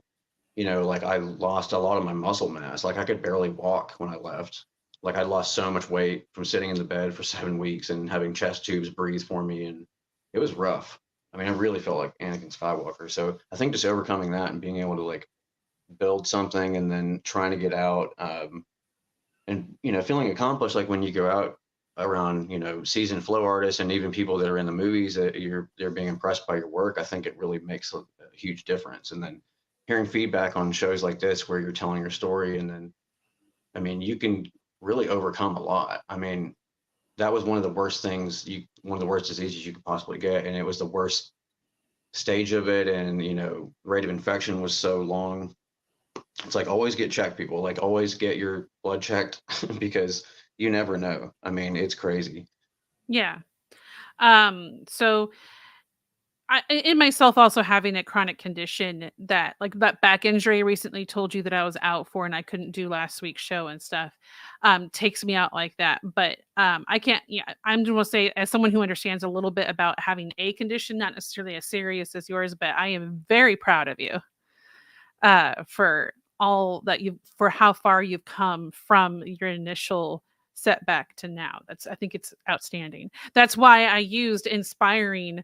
like I lost a lot of my muscle mass. Like I could barely walk when I left. Like I lost so much weight from sitting in the bed for 7 weeks and having chest tubes breathe for me, and it was rough. I mean, I really felt like Anakin Skywalker. So I think just overcoming that and being able to like build something and then trying to get out, and feeling accomplished, like when you go out around seasoned flow artists and even people that are in the movies that they're being impressed by your work. I think it really makes a huge difference. And then hearing feedback on shows like this where you're telling your story, and then I mean you can really overcome a lot. I mean, that was one of the worst things, you one of the worst diseases you could possibly get, and it was the worst stage of it. And rate of infection was so long. It's like always get checked, people. Like always get your blood checked because you never know. I mean, it's crazy. Yeah. So in myself also having a chronic condition, that like that back injury I recently told you that I was out for and I couldn't do last week's show and stuff, takes me out like that. But I can't, yeah, I'm just gonna say, as someone who understands a little bit about having a condition, not necessarily as serious as yours, but I am very proud of you for all that you for how far you've come from your initial setback to now. That's I think it's outstanding. That's why I used inspiring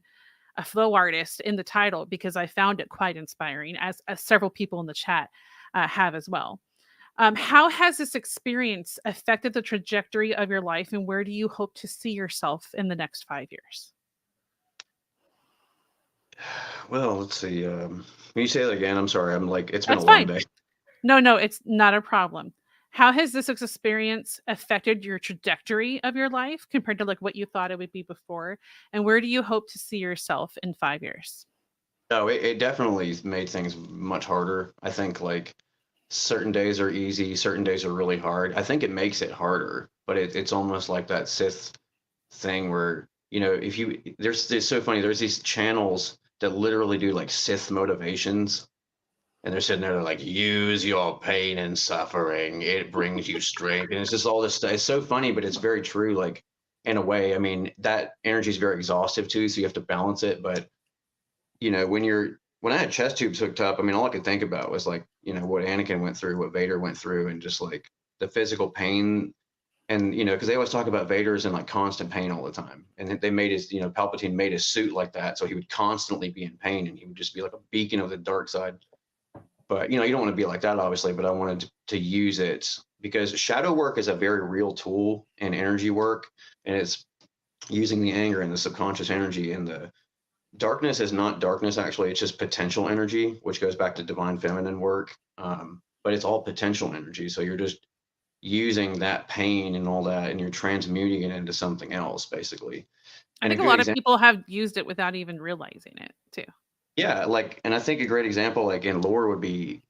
a flow artist in the title, because I found it quite inspiring, as several people in the chat have as well. How has this experience affected the trajectory of your life, and where do you hope to see yourself in the next 5 years? Well, let's see. Can you say that again? I'm sorry. I'm like, it's been a That's long fine. day. No, no, it's not a problem. How has this experience affected your trajectory of your life compared to like what you thought it would be before? And where do you hope to see yourself in 5 years? No, it definitely made things much harder. I think like certain days are easy, certain days are really hard. I think it makes it harder, but it's almost like that Sith thing where, if you, it's so funny. There's these channels that literally do like Sith motivations. And they're sitting there, they're like, use your pain and suffering. It brings you strength. And it's just all this stuff. It's so funny, but it's very true. Like, in a way, I mean, that energy is very exhaustive too. So you have to balance it. But, when I had chest tubes hooked up, I mean, all I could think about was like, what Anakin went through, what Vader went through, and just like the physical pain. And, because they always talk about Vader's in like constant pain all the time. And they made his, Palpatine made his suit like that. So he would constantly be in pain and he would just be like a beacon of the dark side. But you don't want to be like that, obviously. But I wanted to use it because shadow work is a very real tool in energy work, and it's using the anger and the subconscious energy. And the darkness is not darkness, actually. It's just potential energy, which goes back to divine feminine work. But it's all potential energy. So you're just using that pain and all that, and you're transmuting it into something else, basically. I And a think a good lot of example. people have used it without even realizing it too. Yeah, like, and I think a great example, like in lore, would be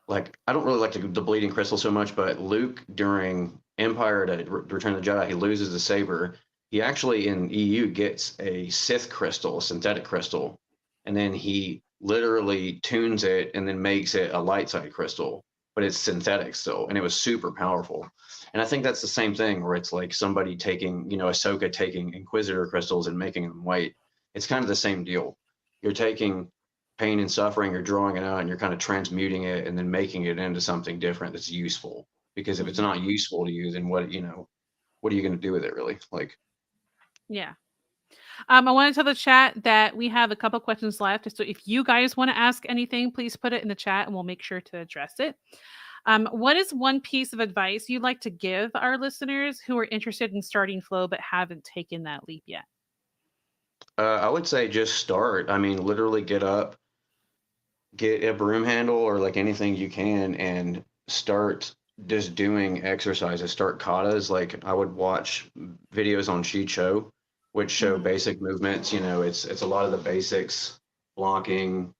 like, I don't really like the bleeding crystal so much, but Luke during Empire to Return of the Jedi, he loses the saber. He actually in EU gets a Sith crystal, a synthetic crystal, and then he literally tunes it and then makes it a light side crystal, but it's synthetic still, and it was super powerful. And I think that's the same thing where it's like somebody taking, Ahsoka taking Inquisitor crystals and making them white. It's kind of the same deal. You're taking pain and suffering, you're drawing it out and you're kind of transmuting it and then making it into something different that's useful. Because if it's Mhm. not useful to you, then what are you going to do with it, really? Like, Yeah. I want to tell the chat that we have a couple questions left. So if you guys want to ask anything, please put it in the chat and we'll make sure to address it. What is one piece of advice you'd like to give our listeners who are interested in starting flow but haven't taken that leap yet? I would say just start. I mean, literally get up, get a broom handle or like anything you can, and start just doing exercises. Start katas. Like I would watch videos on Shicho, which show Mhm. basic movements. It's a lot of the basics, blocking,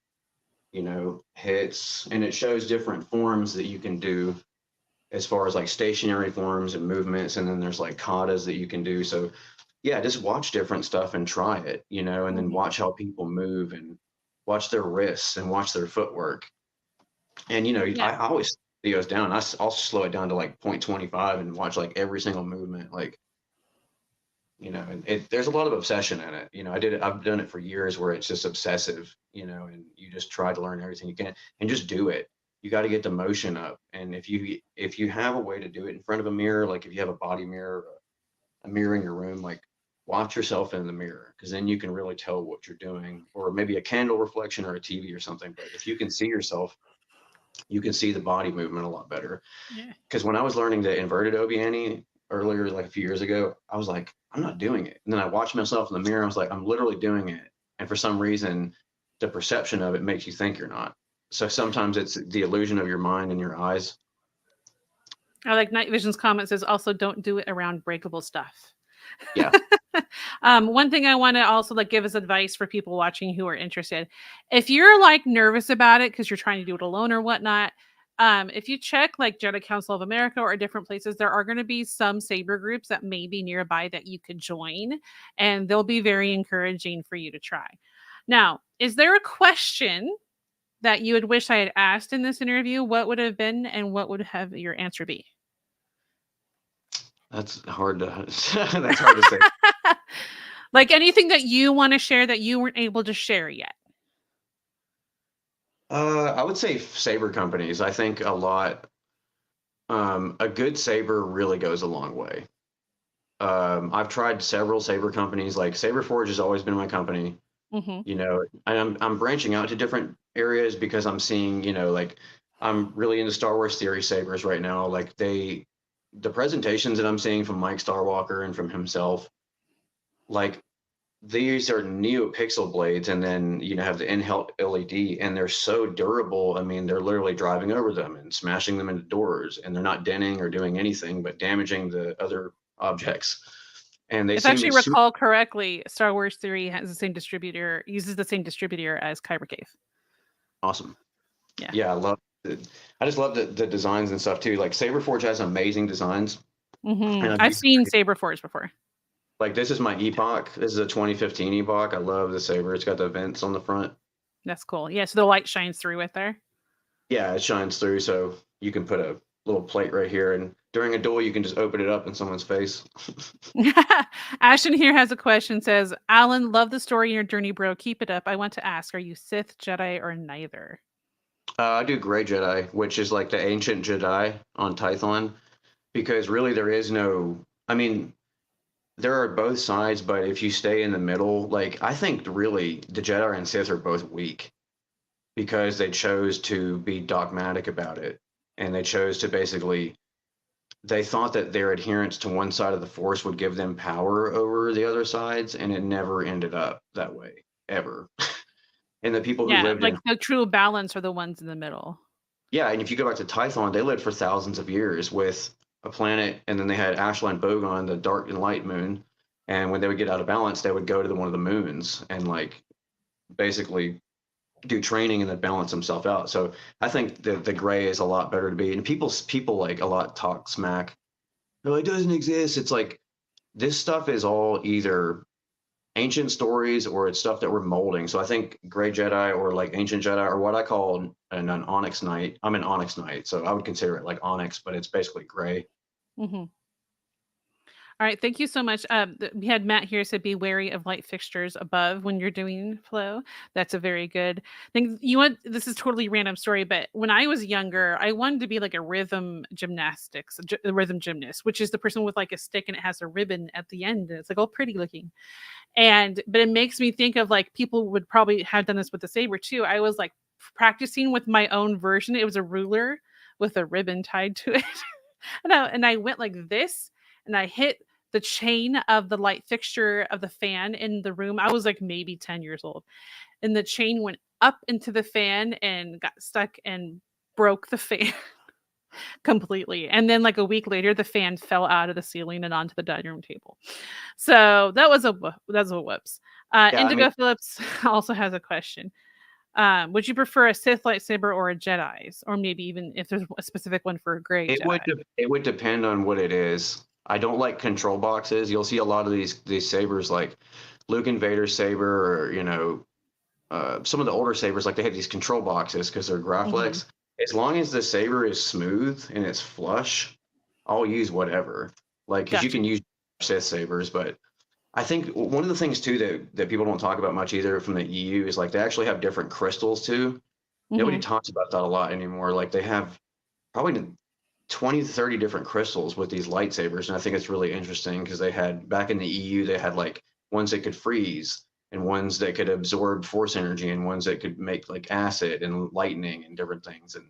hits, and it shows different forms that you can do as far as like stationary forms and movements. And then there's like katas that you can do. So yeah, just watch different stuff and try it, and then Mhm. watch how people move and watch their wrists and watch their footwork. And, Yeah. I always videos down. I'll slow it down to like 0.25 and watch like every single movement. Like and there's a lot of obsession in it. I've done it for years where it's just obsessive, and you just try to learn everything you can and just do it. You got to get the motion up. And if you have a way to do it in front of a mirror, like if you have a body mirror, a mirror in your room, like watch yourself in the mirror, because then you can really tell what you're doing, or maybe a candle reflection or a TV or something. But if you can see yourself, you can see the body movement a lot better. Yeah. Because when I was learning the inverted Obiani earlier, like a few years ago, I was like, I'm not doing it. And then I watched myself in the mirror. I was like, I'm literally doing it. And for some reason, the perception of it makes you think you're not. So sometimes it's the illusion of your mind and your eyes. I like Night Vision's comment says also don't do it around breakable stuff. Yeah. One thing I want to also like give as advice for people watching who are interested. If you're like nervous about it because you're trying to do it alone or whatnot, if you check like Jedi Council of America or different places, there are going to be some saber groups that may be nearby that you could join, and they'll be very encouraging for you to try. Now, is there a question that you would wish I had asked in this interview? What would have been, and what would have your answer be? That's hard to that's hard to say. Like anything that you want to share that you weren't able to share yet. I would say saber companies. I think a lot. A good saber really goes a long way. I've tried several saber companies. Like Saber Forge has always been my company. Mm-hmm. I'm branching out to different areas because I'm seeing, like I'm really into Star Wars theory sabers right now. Like the presentations that I'm seeing from Mike Starwalker and from himself, like these are NeoPixel blades, and then have the in-help LED, and they're so durable. I mean, they're literally driving over them and smashing them into doors, and they're not denting or doing anything but damaging the other objects. And they If I seem to actually be super recall correctly, Star Wars Theory has the same distributor, uses the same distributor as Kyber Cave. awesome. Yeah. Yeah, I love it. I just love the designs and stuff too. Like Saberforge has amazing designs, Mm-hmm. and I've I've used seen Saber Forge before. like this is my Epoch. This is a 2015 Epoch. I love the saber. It's got the vents on the front. That's cool. Yeah, so the light shines through it there. Yeah, it shines through, so you can put a little plate right here, and during a duel, you can just open it up in someone's face. Ashton here has a question. Says, Alan, love the story in your journey, bro. Keep it up. I want to ask, are you Sith, Jedi, or neither? I do Gray Jedi, which is like the ancient Jedi on Tython, because really there is no. I mean, there are both sides, but if you stay in the middle, like I think really the Jedi and Sith are both weak because they chose to be dogmatic about it, and they chose to basically they thought that their adherence to one side of the Force would give them power over the other sides, and it never ended up that way ever. And the people who Yeah, lived like in the true balance are the ones in the middle. yeah, and if you go back to Tython, they lived for thousands of years with a planet, and then they had Ashland Bogon, the dark and light moon. And when they would get out of balance, they would go to one of the moons and like basically do training and then balance themselves out. So I think the gray is a lot better to be. And people like a lot talk smack. No, it doesn't exist. It's like this stuff is all either ancient stories or it's stuff that we're molding. So I think Gray Jedi or like Ancient Jedi or what I call an Onyx Knight. I'm an Onyx Knight, so I would consider it like Onyx, but it's basically gray. Mm-hmm. All right, thank you so much. We had Matt here said be wary of light fixtures above when you're doing flow. That's a very good thing. You want this is totally random story, but when I was younger, I wanted to be like a rhythm gymnast, which is the person with like a stick and it has a ribbon at the end. And it's like all pretty looking. But it makes me think of like people would probably have done this with the saber too. I was like practicing with my own version. It was a ruler with a ribbon tied to it. And I went like this and I hit the chain of the light fixture of the fan in the room. I was like maybe 10 years old. And the chain went up into the fan and got stuck and broke the fan completely. And then like a week later, the fan fell out of the ceiling and onto the dining room table. So that was a whoops. Yeah, I mean, Indigo Phillips also has a question. Would you prefer a Sith lightsaber or a Jedi's, or maybe even if there's a specific one for a gray Jedi? it would depend on what it is. I don't like control boxes. You'll see a lot of these sabers like Luke and Vader's saber, or some of the older sabers, like they have these control boxes because they're Hmm. Graflex. As long as the saber is smooth and it's flush, I'll use whatever. Like, because you Gotcha. can use Sith sabers, but I think one of the things too that people don't talk about much either from the EU is like they actually have different crystals too. Nobody Hmm. talks about that a lot anymore. Like they have probably 20 to 30 different crystals with these lightsabers, and I think it's really interesting because they had back in the EU they had like ones that could freeze and ones that could absorb force energy and ones that could make like acid and lightning and different things. And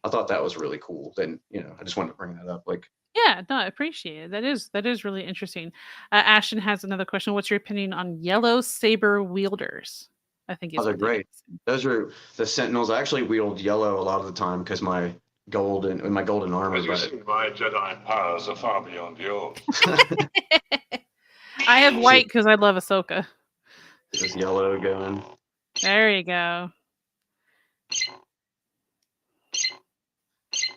I thought that was really cool. Then, I just wanted to bring that up. Like, Yeah, no, I appreciate it. That is really interesting. Ashton has another question. What's your opinion on yellow saber wielders? I think oh, is they're what they great. asked. Those are the Sentinels. I actually wield yellow a lot of the time because my golden armor. As you see, my Jedi powers are far beyond yours. I have See, white because I love Ahsoka. this yellow going. There you go.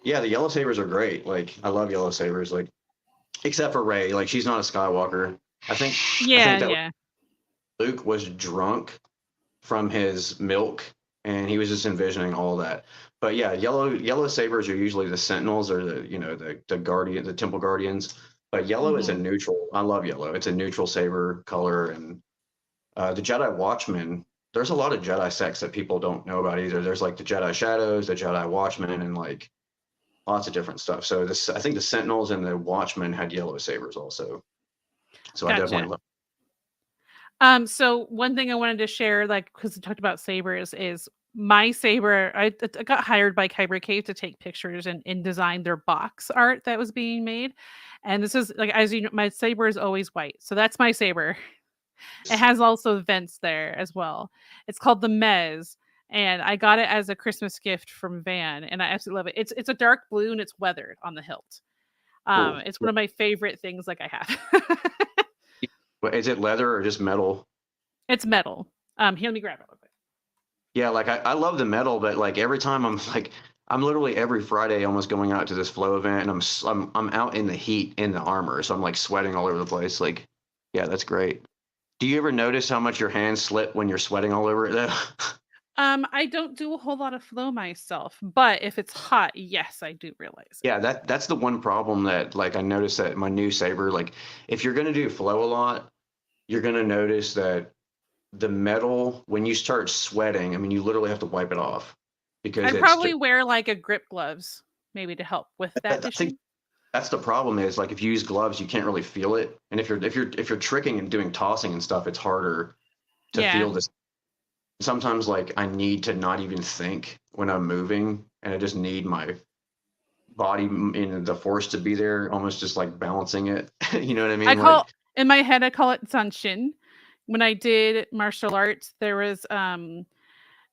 Yeah, the yellow sabers are great. Like, I love yellow sabers. Like, except for Rey. Like, she's not a Skywalker. I think Yeah, that yeah. Luke was drunk from his milk, and he was just envisioning all that. But yeah, yellow sabers are usually the Sentinels or the guardian, the Temple Guardians. But yellow is a Hmm. neutral. I love yellow. It's a neutral saber color, and the Jedi Watchmen. There's a lot of Jedi sects that people don't know about either. There's like the Jedi Shadows, the Jedi Watchmen, and like lots of different stuff. So I think the Sentinels and the Watchmen had yellow sabers also. So I Gotcha. definitely love. So one thing I wanted to share, like, because we talked about sabers, is my saber. I got hired by Kyber Cave to take pictures and design their box art that was being made. And this is like, as you know, my saber is always white, so that's my saber. It has also vents there as well. It's called the Mez, and I got it as a Christmas gift from Van, and I absolutely love it. It's a dark blue and it's weathered on the hilt. Cool. It's one of my favorite things like I have. But is it leather or just metal? It's metal. Here, let me grab it real quick. Yeah, like I love the metal, but like every time I'm literally every Friday almost going out to this flow event, and I'm out in the heat in the armor, so I'm like sweating all over the place. Like, yeah, that's great. Do you ever notice how much your hands slip when you're sweating all over it though? I don't do a whole lot of flow myself, but if it's hot, yes, I do realize it. Yeah, that's the one problem that like I noticed that my new saber, like if you're gonna do flow a lot, you're gonna notice that the metal when you start sweating, I mean you literally have to wipe it off because I'd it's probably just wear like a grip gloves, maybe to help with that I think issue. that's the problem is like if you use gloves, you can't really feel it. And if you're tricking and doing tossing and stuff, it's harder to Yeah. feel this. Sometimes like I need to not even think when I'm moving, and I just need my body in the force to be there, almost just like balancing it. You know what I I mean? Like, call in my head I call it Zanshin. When I did martial arts, there was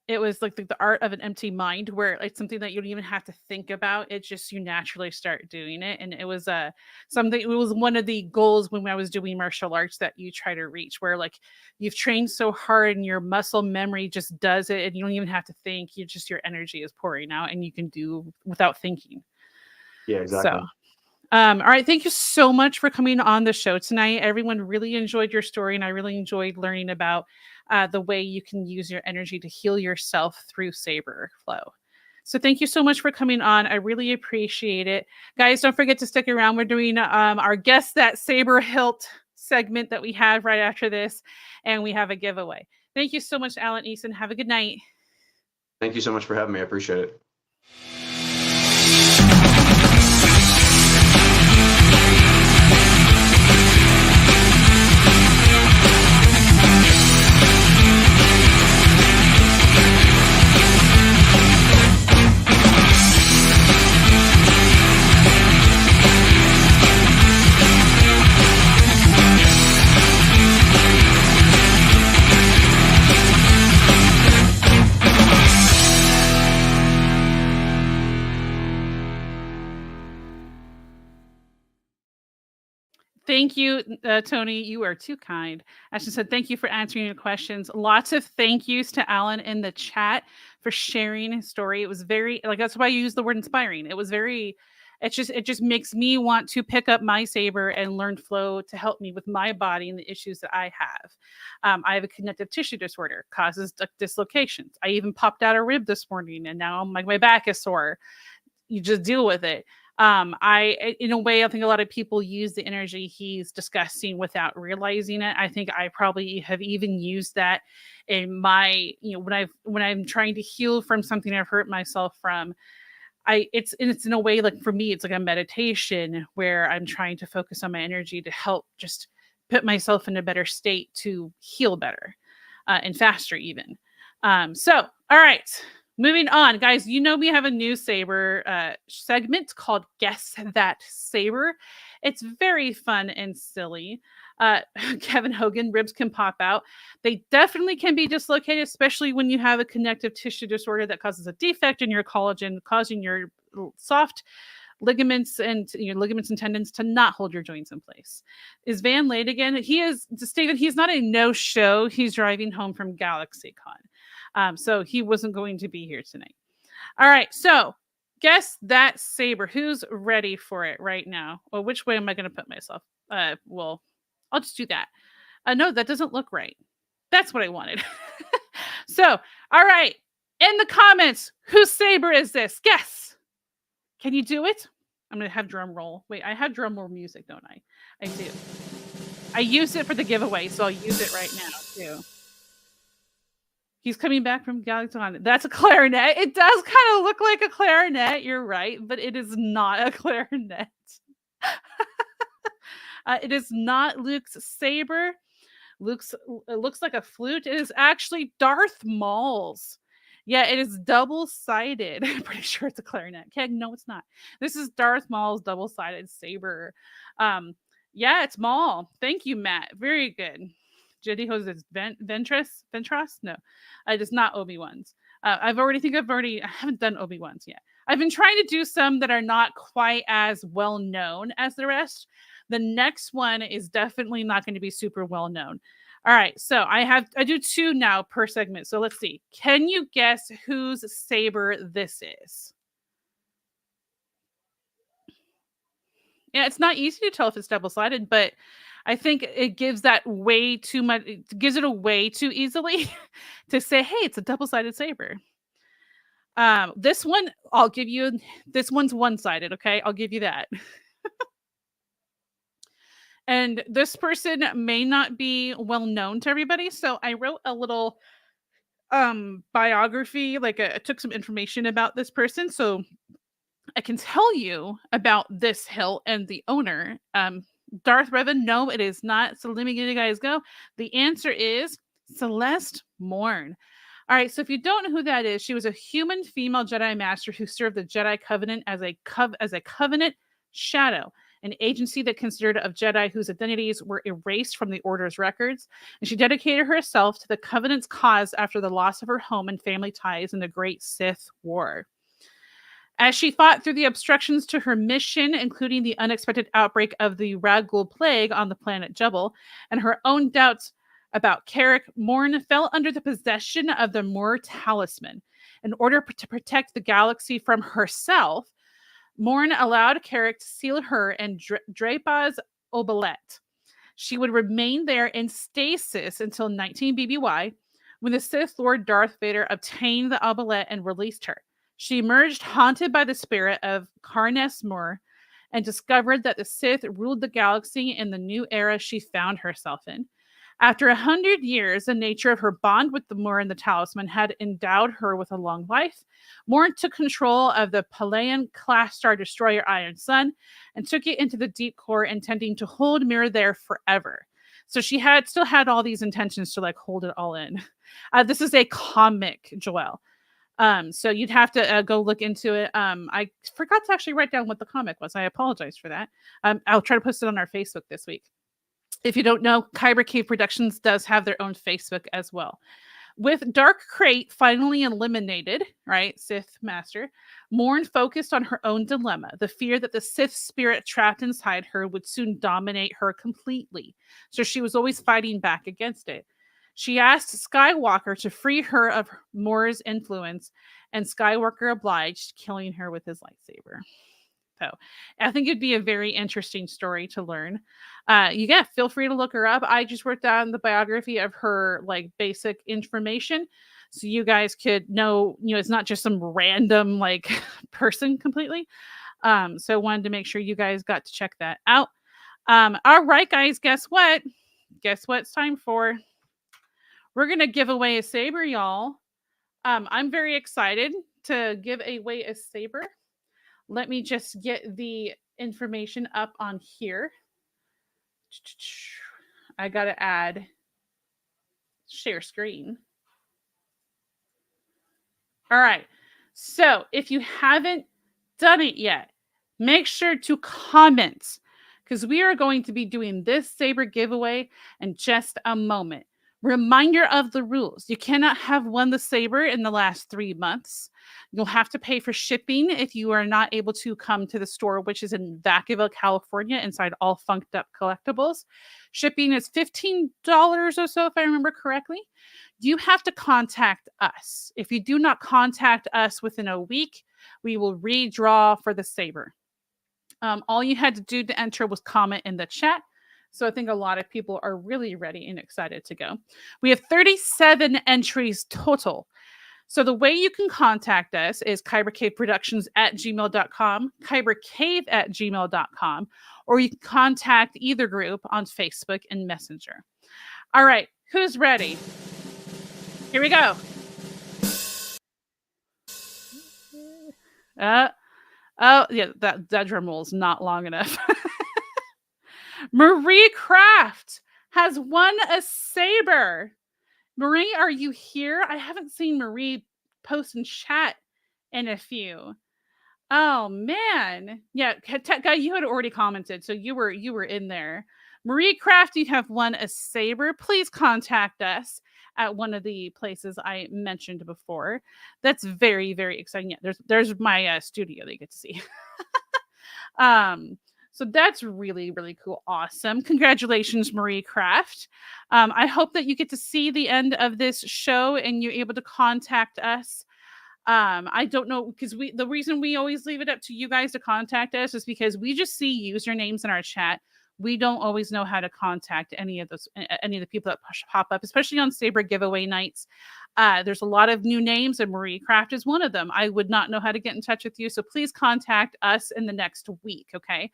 it was like the art of an empty mind where it's something that you don't even have to think about. It just you naturally start doing it. And it was something it was one of the goals when I was doing martial arts that you try to reach where like you've trained so hard and your muscle memory just does it and you don't even have to think. You just your energy is pouring out and you can do without thinking. yeah, So exactly. all right. Thank you so much for coming on the show tonight. Everyone really enjoyed your story, and I really enjoyed learning about the way you can use your energy to heal yourself through Saber Flow. So, thank you so much for coming on. I really appreciate it. Guys, don't forget to stick around. We're doing our Guess That Saber Hilt segment that we have right after this, and we have a giveaway. Thank you so much, Allen Eason. Have a good night. Thank you so much for having me. I appreciate it. Thank you, Tony. You are too kind. Ashton said, thank you for answering your questions. Lots of thank yous to Alan in the chat for sharing his story. It was very, like, that's why I use the word inspiring. It was very, it just makes me want to pick up my saber and learn flow to help me with my body and the issues that I have. I have a connective tissue disorder, causes dislocations. I even popped out a rib this morning and now my back is sore. You just deal with it. In a way, I think a lot of people use the energy he's discussing without realizing it. I think I probably have even used that in my, when I'm trying to heal from something I've hurt myself from. It's in a way, like, for me, it's like a meditation where I'm trying to focus on my energy to help just put myself in a better state to heal better, and faster even. So, all right, moving on, guys. We have a new Saber segment called Guess That Saber. It's very fun and silly. Kevin Hogan, ribs can pop out. They definitely can be dislocated, especially when you have a connective tissue disorder that causes a defect in your collagen, causing your soft ligaments and tendons to not hold your joints in place. Is Van late again? He is stated he's not a no-show. He's driving home from GalaxyCon. So he wasn't going to be here tonight. All right, so guess that Saber. Who's ready for it right now? Well, which way am I going to put myself? Well, I'll just do that. No, that doesn't look right. That's what I wanted. So, all right. In the comments, whose Saber is this? Guess. Can you do it? I'm going to have drum roll. Wait, I have drum roll music, don't I? I do. I used it for the giveaway, so I'll use it right now, too. He's coming back from GalaxyCon. That's a clarinet. It does kind of look like a clarinet. You're right, but it is not a clarinet. It is not Luke's Saber. It looks like a flute. It is actually Darth Maul's. Yeah, it is double-sided. I'm pretty sure it's a clarinet. Okay, no, it's not. This is Darth Maul's double-sided saber. Yeah, it's Maul. Thank you, Matt. Very good. Jedi Ho's Ventress? No, it is not Obi-Wan's. I haven't done Obi-Wan's yet. I've been trying to do some that are not quite as well known as the rest. The next one is definitely not going to be super well known. All right, so I do 2 now per segment. So let's see. Can you guess whose saber this is? Yeah, it's not easy to tell if it's double-sided, but I think it gives that way too much. It gives it away too easily to say, hey, it's a double-sided saber. This one, I'll give you, this one's one-sided, okay? I'll give you that. And this person may not be well known to everybody, so I wrote a little biography, I took some information about this person, so I can tell you about this hilt and the owner. Darth Revan, no, it is not. So let me give you guys go. The answer is Celeste Morn. All right, so if you don't know who that is, she was a human female Jedi Master who served the Jedi Covenant as a Covenant shadow, an agency that considered of Jedi whose identities were erased from the Order's records. And she dedicated herself to the Covenant's cause after the loss of her home and family ties in the Great Sith War. As she fought through the obstructions to her mission, including the unexpected outbreak of the Ragul Plague on the planet Jubble, and her own doubts about Carrick, Morn fell under the possession of the Moor Talisman. In order to protect the galaxy from herself, Morn allowed Carrick to seal her in Drapa's Obelet. She would remain there in stasis until 19 BBY, when the Sith Lord Darth Vader obtained the Obelet and released her. She emerged haunted by the spirit of Carnes Moor and discovered that the Sith ruled the galaxy in the new era she found herself in. After 100 years, the nature of her bond with the Moor and the Talisman had endowed her with a long life. Moor took control of the Palayan-class Star Destroyer Iron Sun and took it into the deep core, intending to hold Mira there forever. So she still had all these intentions to hold it all in. This is a comic, Joelle. So you'd have to go look into it. I forgot to actually write down what the comic was. I apologize for that. I'll try to post it on our Facebook this week. If you don't know, Kyber Cave Productions does have their own Facebook as well. With Dark Crate finally eliminated, right, Sith Master, Morn focused on her own dilemma, the fear that the Sith spirit trapped inside her would soon dominate her completely. So she was always fighting back against it. She asked Skywalker to free her of Moor's influence, and Skywalker obliged, killing her with his lightsaber. So I think it'd be a very interesting story to learn. Feel free to look her up. I just wrote down the biography of her basic information, so you guys could know, it's not just some random person completely. So wanted to make sure you guys got to check that out. All right, guys, guess what? Guess what it's time for? We're gonna give away a saber, y'all. I'm very excited to give away a saber. Let me just get the information up on here. I gotta add share screen. All right. So if you haven't done it yet, make sure to comment because we are going to be doing this saber giveaway in just a moment. Reminder of the rules. You cannot have won the saber in the last 3 months. You'll have to pay for shipping if you are not able to come to the store, which is in Vacaville, California, inside All Funked Up Collectibles. Shipping is $15 or so, if I remember correctly. You have to contact us. If you do not contact us within a week, we will redraw for the saber. All you had to do to enter was comment in the chat. So I think a lot of people are really ready and excited to go. We have 37 entries total. So the way you can contact us is kybercaveproductions@gmail.com, kybercave@gmail.com, or you can contact either group on Facebook and Messenger. All right, who's ready? Here we go. Oh, yeah, that drum roll is not long enough. Marie Craft has won a saber. Marie, are you here? I haven't seen Marie post in chat in a few. Oh man. Yeah, guy, you had already commented, so you were in there. Marie Craft, you have won a saber. Please contact us at one of the places I mentioned before. That's very, very exciting. Yeah, there's my studio that you get to see. So that's really, really cool. Awesome. Congratulations, Marie Craft. I hope that you get to see the end of this show and you're able to contact us. I don't know, because the reason we always leave it up to you guys to contact us is because we just see usernames in our chat. We don't always know how to contact any of the people that pop up, especially on Saber giveaway nights. There's a lot of new names, and Marie Craft is one of them. I would not know how to get in touch with you, so please contact us in the next week, okay?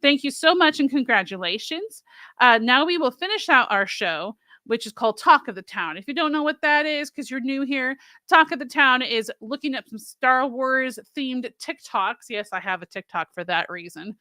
Thank you so much, and congratulations. Now we will finish out our show, which is called Talk of the Town. If you don't know what that is, because you're new here, Talk of the Town is looking up some Star Wars themed TikToks. Yes, I have a TikTok for that reason.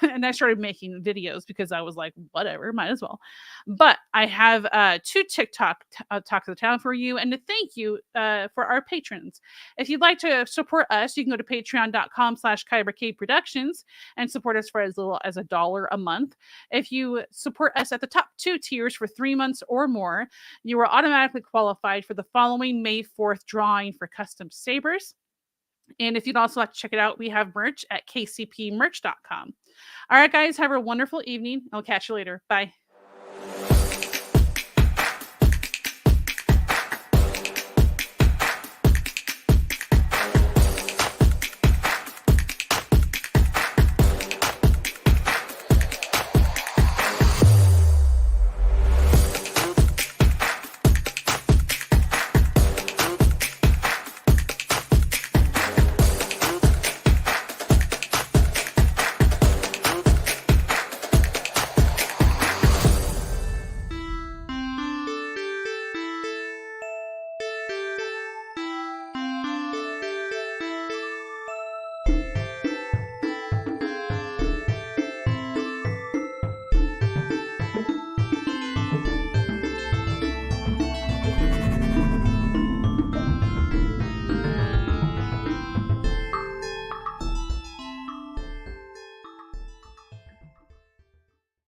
And I started making videos because I was like, whatever, might as well. But I have 2 TikTok Talk of the Town for you, and to thank you for our patrons. If you'd like to support us, you can go to patreon.com/KyberCaveProductions and support us for as little as $1 a month. If you support us at the top 2 tiers for 3 months or more, you are automatically qualified for the following May 4th drawing for custom sabers. And if you'd also like to check it out, we have merch at kcpmerch.com. All right, guys, have a wonderful evening. I'll catch you later. Bye.